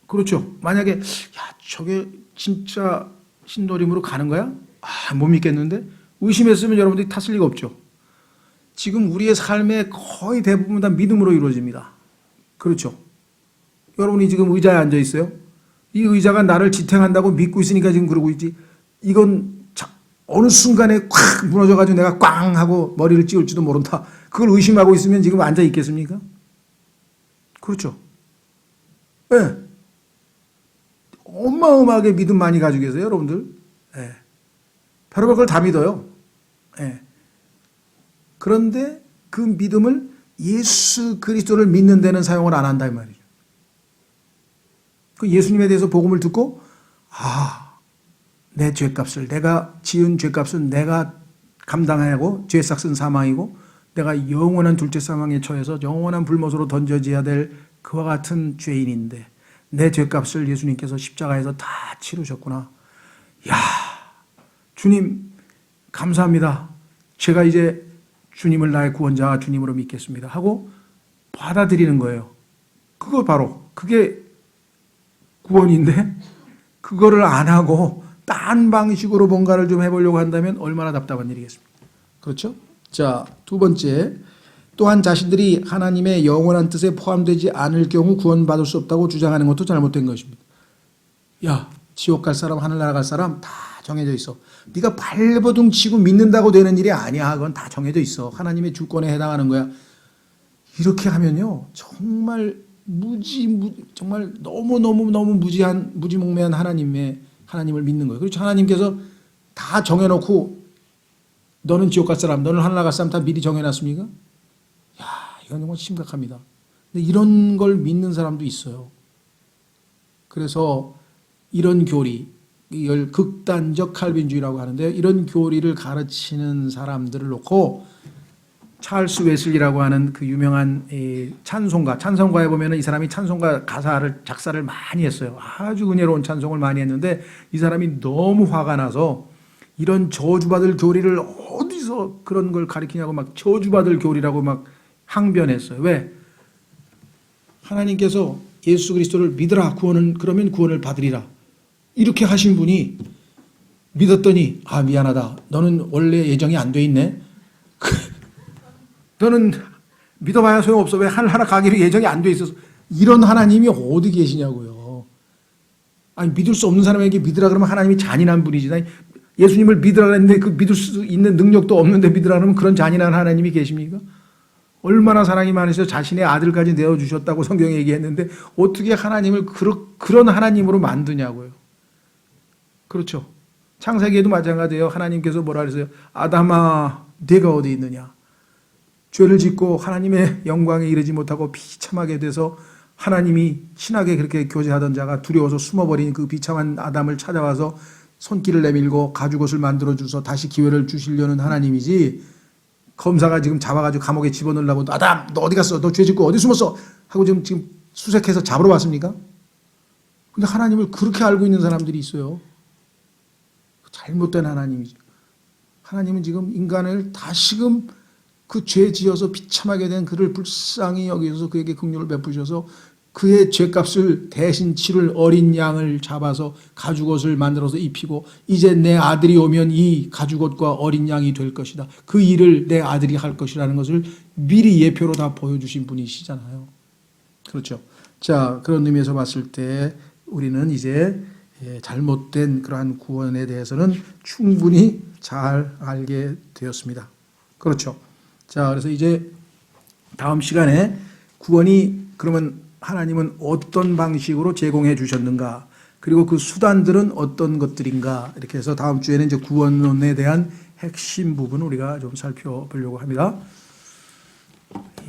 그렇죠. 만약에 저게 진짜 신도림으로 가는 거야? 못 믿겠는데? 의심했으면 여러분들이 탔을 리가 없죠. 지금 우리의 삶의 거의 대부분 다 믿음으로 이루어집니다. 그렇죠. 여러분이 지금 의자에 앉아 있어요. 이 의자가 나를 지탱한다고 믿고 있으니까 지금 그러고 있지. 이건 어느 순간에 콱 무너져가지고 내가 꽝 하고 머리를 찌울지도 모른다. 그걸 의심하고 있으면 지금 앉아 있겠습니까? 그렇죠. 네. 어마어마하게 믿음 많이 가지고 계세요, 여러분들. 네. 별의별 걸 다 믿어요. 네. 그런데 그 믿음을 예수 그리스도를 믿는 데는 사용을 안 한다 이 말이죠. 그 예수님에 대해서 복음을 듣고 내 죄값을 내가 지은 죄값은 내가 감당하고 죄싹은 사망이고 내가 영원한 둘째 사망에 처해서 영원한 불못으로 던져져야 될 그와 같은 죄인인데 내 죄값을 예수님께서 십자가에서 다 치르셨구나. 야, 주님 감사합니다. 제가 이제 주님을 나의 구원자 주님으로 믿겠습니다 하고 받아들이는 거예요. 그거 바로 그게 구원인데 그거를 안 하고 딴 방식으로 뭔가를 좀 해보려고 한다면 얼마나 답답한 일이겠습니까? 그렇죠? 자, 두 번째, 또한 자신들이 하나님의 영원한 뜻에 포함되지 않을 경우 구원받을 수 없다고 주장하는 것도 잘못된 것입니다. 야, 지옥 갈 사람, 하늘나라 갈 사람 다 정해져 있어. 네가 발버둥 치고 믿는다고 되는 일이 아니야. 그건 다 정해져 있어. 하나님의 주권에 해당하는 거야. 이렇게 하면요, 정말 정말 너무 무지몽매한 하나님을 믿는 거예요. 그렇죠? 하나님께서 다 정해놓고 너는 지옥 갈 사람, 너는 하늘나라 갈 사람 다 미리 정해놨습니까? 야, 이건 정말 심각합니다. 근데 이런 걸 믿는 사람도 있어요. 그래서 이런 교리, 이걸 극단적 칼빈주의라고 하는데요. 이런 교리를 가르치는 사람들을 놓고 찰스 웨슬리라고 하는 그 유명한 찬송가에 보면은 이 사람이 찬송가 작사를 많이 했어요. 아주 은혜로운 찬송을 많이 했는데 이 사람이 너무 화가 나서 이런 저주받을 교리를 어디서 그런 걸 가리키냐고 막 저주받을 교리라고 막 항변했어요. 왜? 하나님께서 예수 그리스도를 믿으라, 그러면 구원을 받으리라. 이렇게 하신 분이 믿었더니, 아, 미안하다. 너는 원래 예정이 안 돼 있네. 너는 믿어봐야 소용없어. 왜 하늘나라 가기로 예정이 안 돼 있어서. 이런 하나님이 어디 계시냐고요. 아니, 믿을 수 없는 사람에게 믿으라 그러면 하나님이 잔인한 분이지. 예수님을 믿으라 했는데 그 믿을 수 있는 능력도 없는데 믿으라 그러면 그런 잔인한 하나님이 계십니까? 얼마나 사랑이 많으셔서 자신의 아들까지 내어주셨다고 성경에 얘기했는데 어떻게 하나님을 그런 하나님으로 만드냐고요. 그렇죠. 창세기에도 마찬가지예요. 하나님께서 뭐라 그랬어요? 아담아, 네가 어디 있느냐? 죄를 짓고 하나님의 영광에 이르지 못하고 비참하게 돼서 하나님이 친하게 그렇게 교제하던 자가 두려워서 숨어버린 그 비참한 아담을 찾아와서 손길을 내밀고 가죽옷을 만들어줘서 다시 기회를 주시려는 하나님이지, 검사가 지금 잡아가지고 감옥에 집어넣으려고 아담 너 어디 갔어? 너 죄 짓고 어디 숨었어? 하고 지금 수색해서 잡으러 왔습니까? 근데 하나님을 그렇게 알고 있는 사람들이 있어요. 잘못된 하나님이죠. 하나님은 지금 인간을 다시금 그 죄 지어서 비참하게 된 그를 불쌍히 여기셔서 그에게 긍휼을 베푸셔서 그의 죄값을 대신 치를 어린 양을 잡아서 가죽옷을 만들어서 입히고 이제 내 아들이 오면 이 가죽옷과 어린 양이 될 것이다. 그 일을 내 아들이 할 것이라는 것을 미리 예표로 다 보여주신 분이시잖아요. 그렇죠. 자, 그런 의미에서 봤을 때 우리는 이제 잘못된 그러한 구원에 대해서는 충분히 잘 알게 되었습니다. 그렇죠. 자, 그래서 이제 다음 시간에 구원이 그러면 하나님은 어떤 방식으로 제공해 주셨는가, 그리고 그 수단들은 어떤 것들인가, 이렇게 해서 다음 주에는 이제 구원론에 대한 핵심 부분 우리가 좀 살펴보려고 합니다.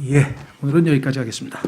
예, 오늘은 여기까지 하겠습니다.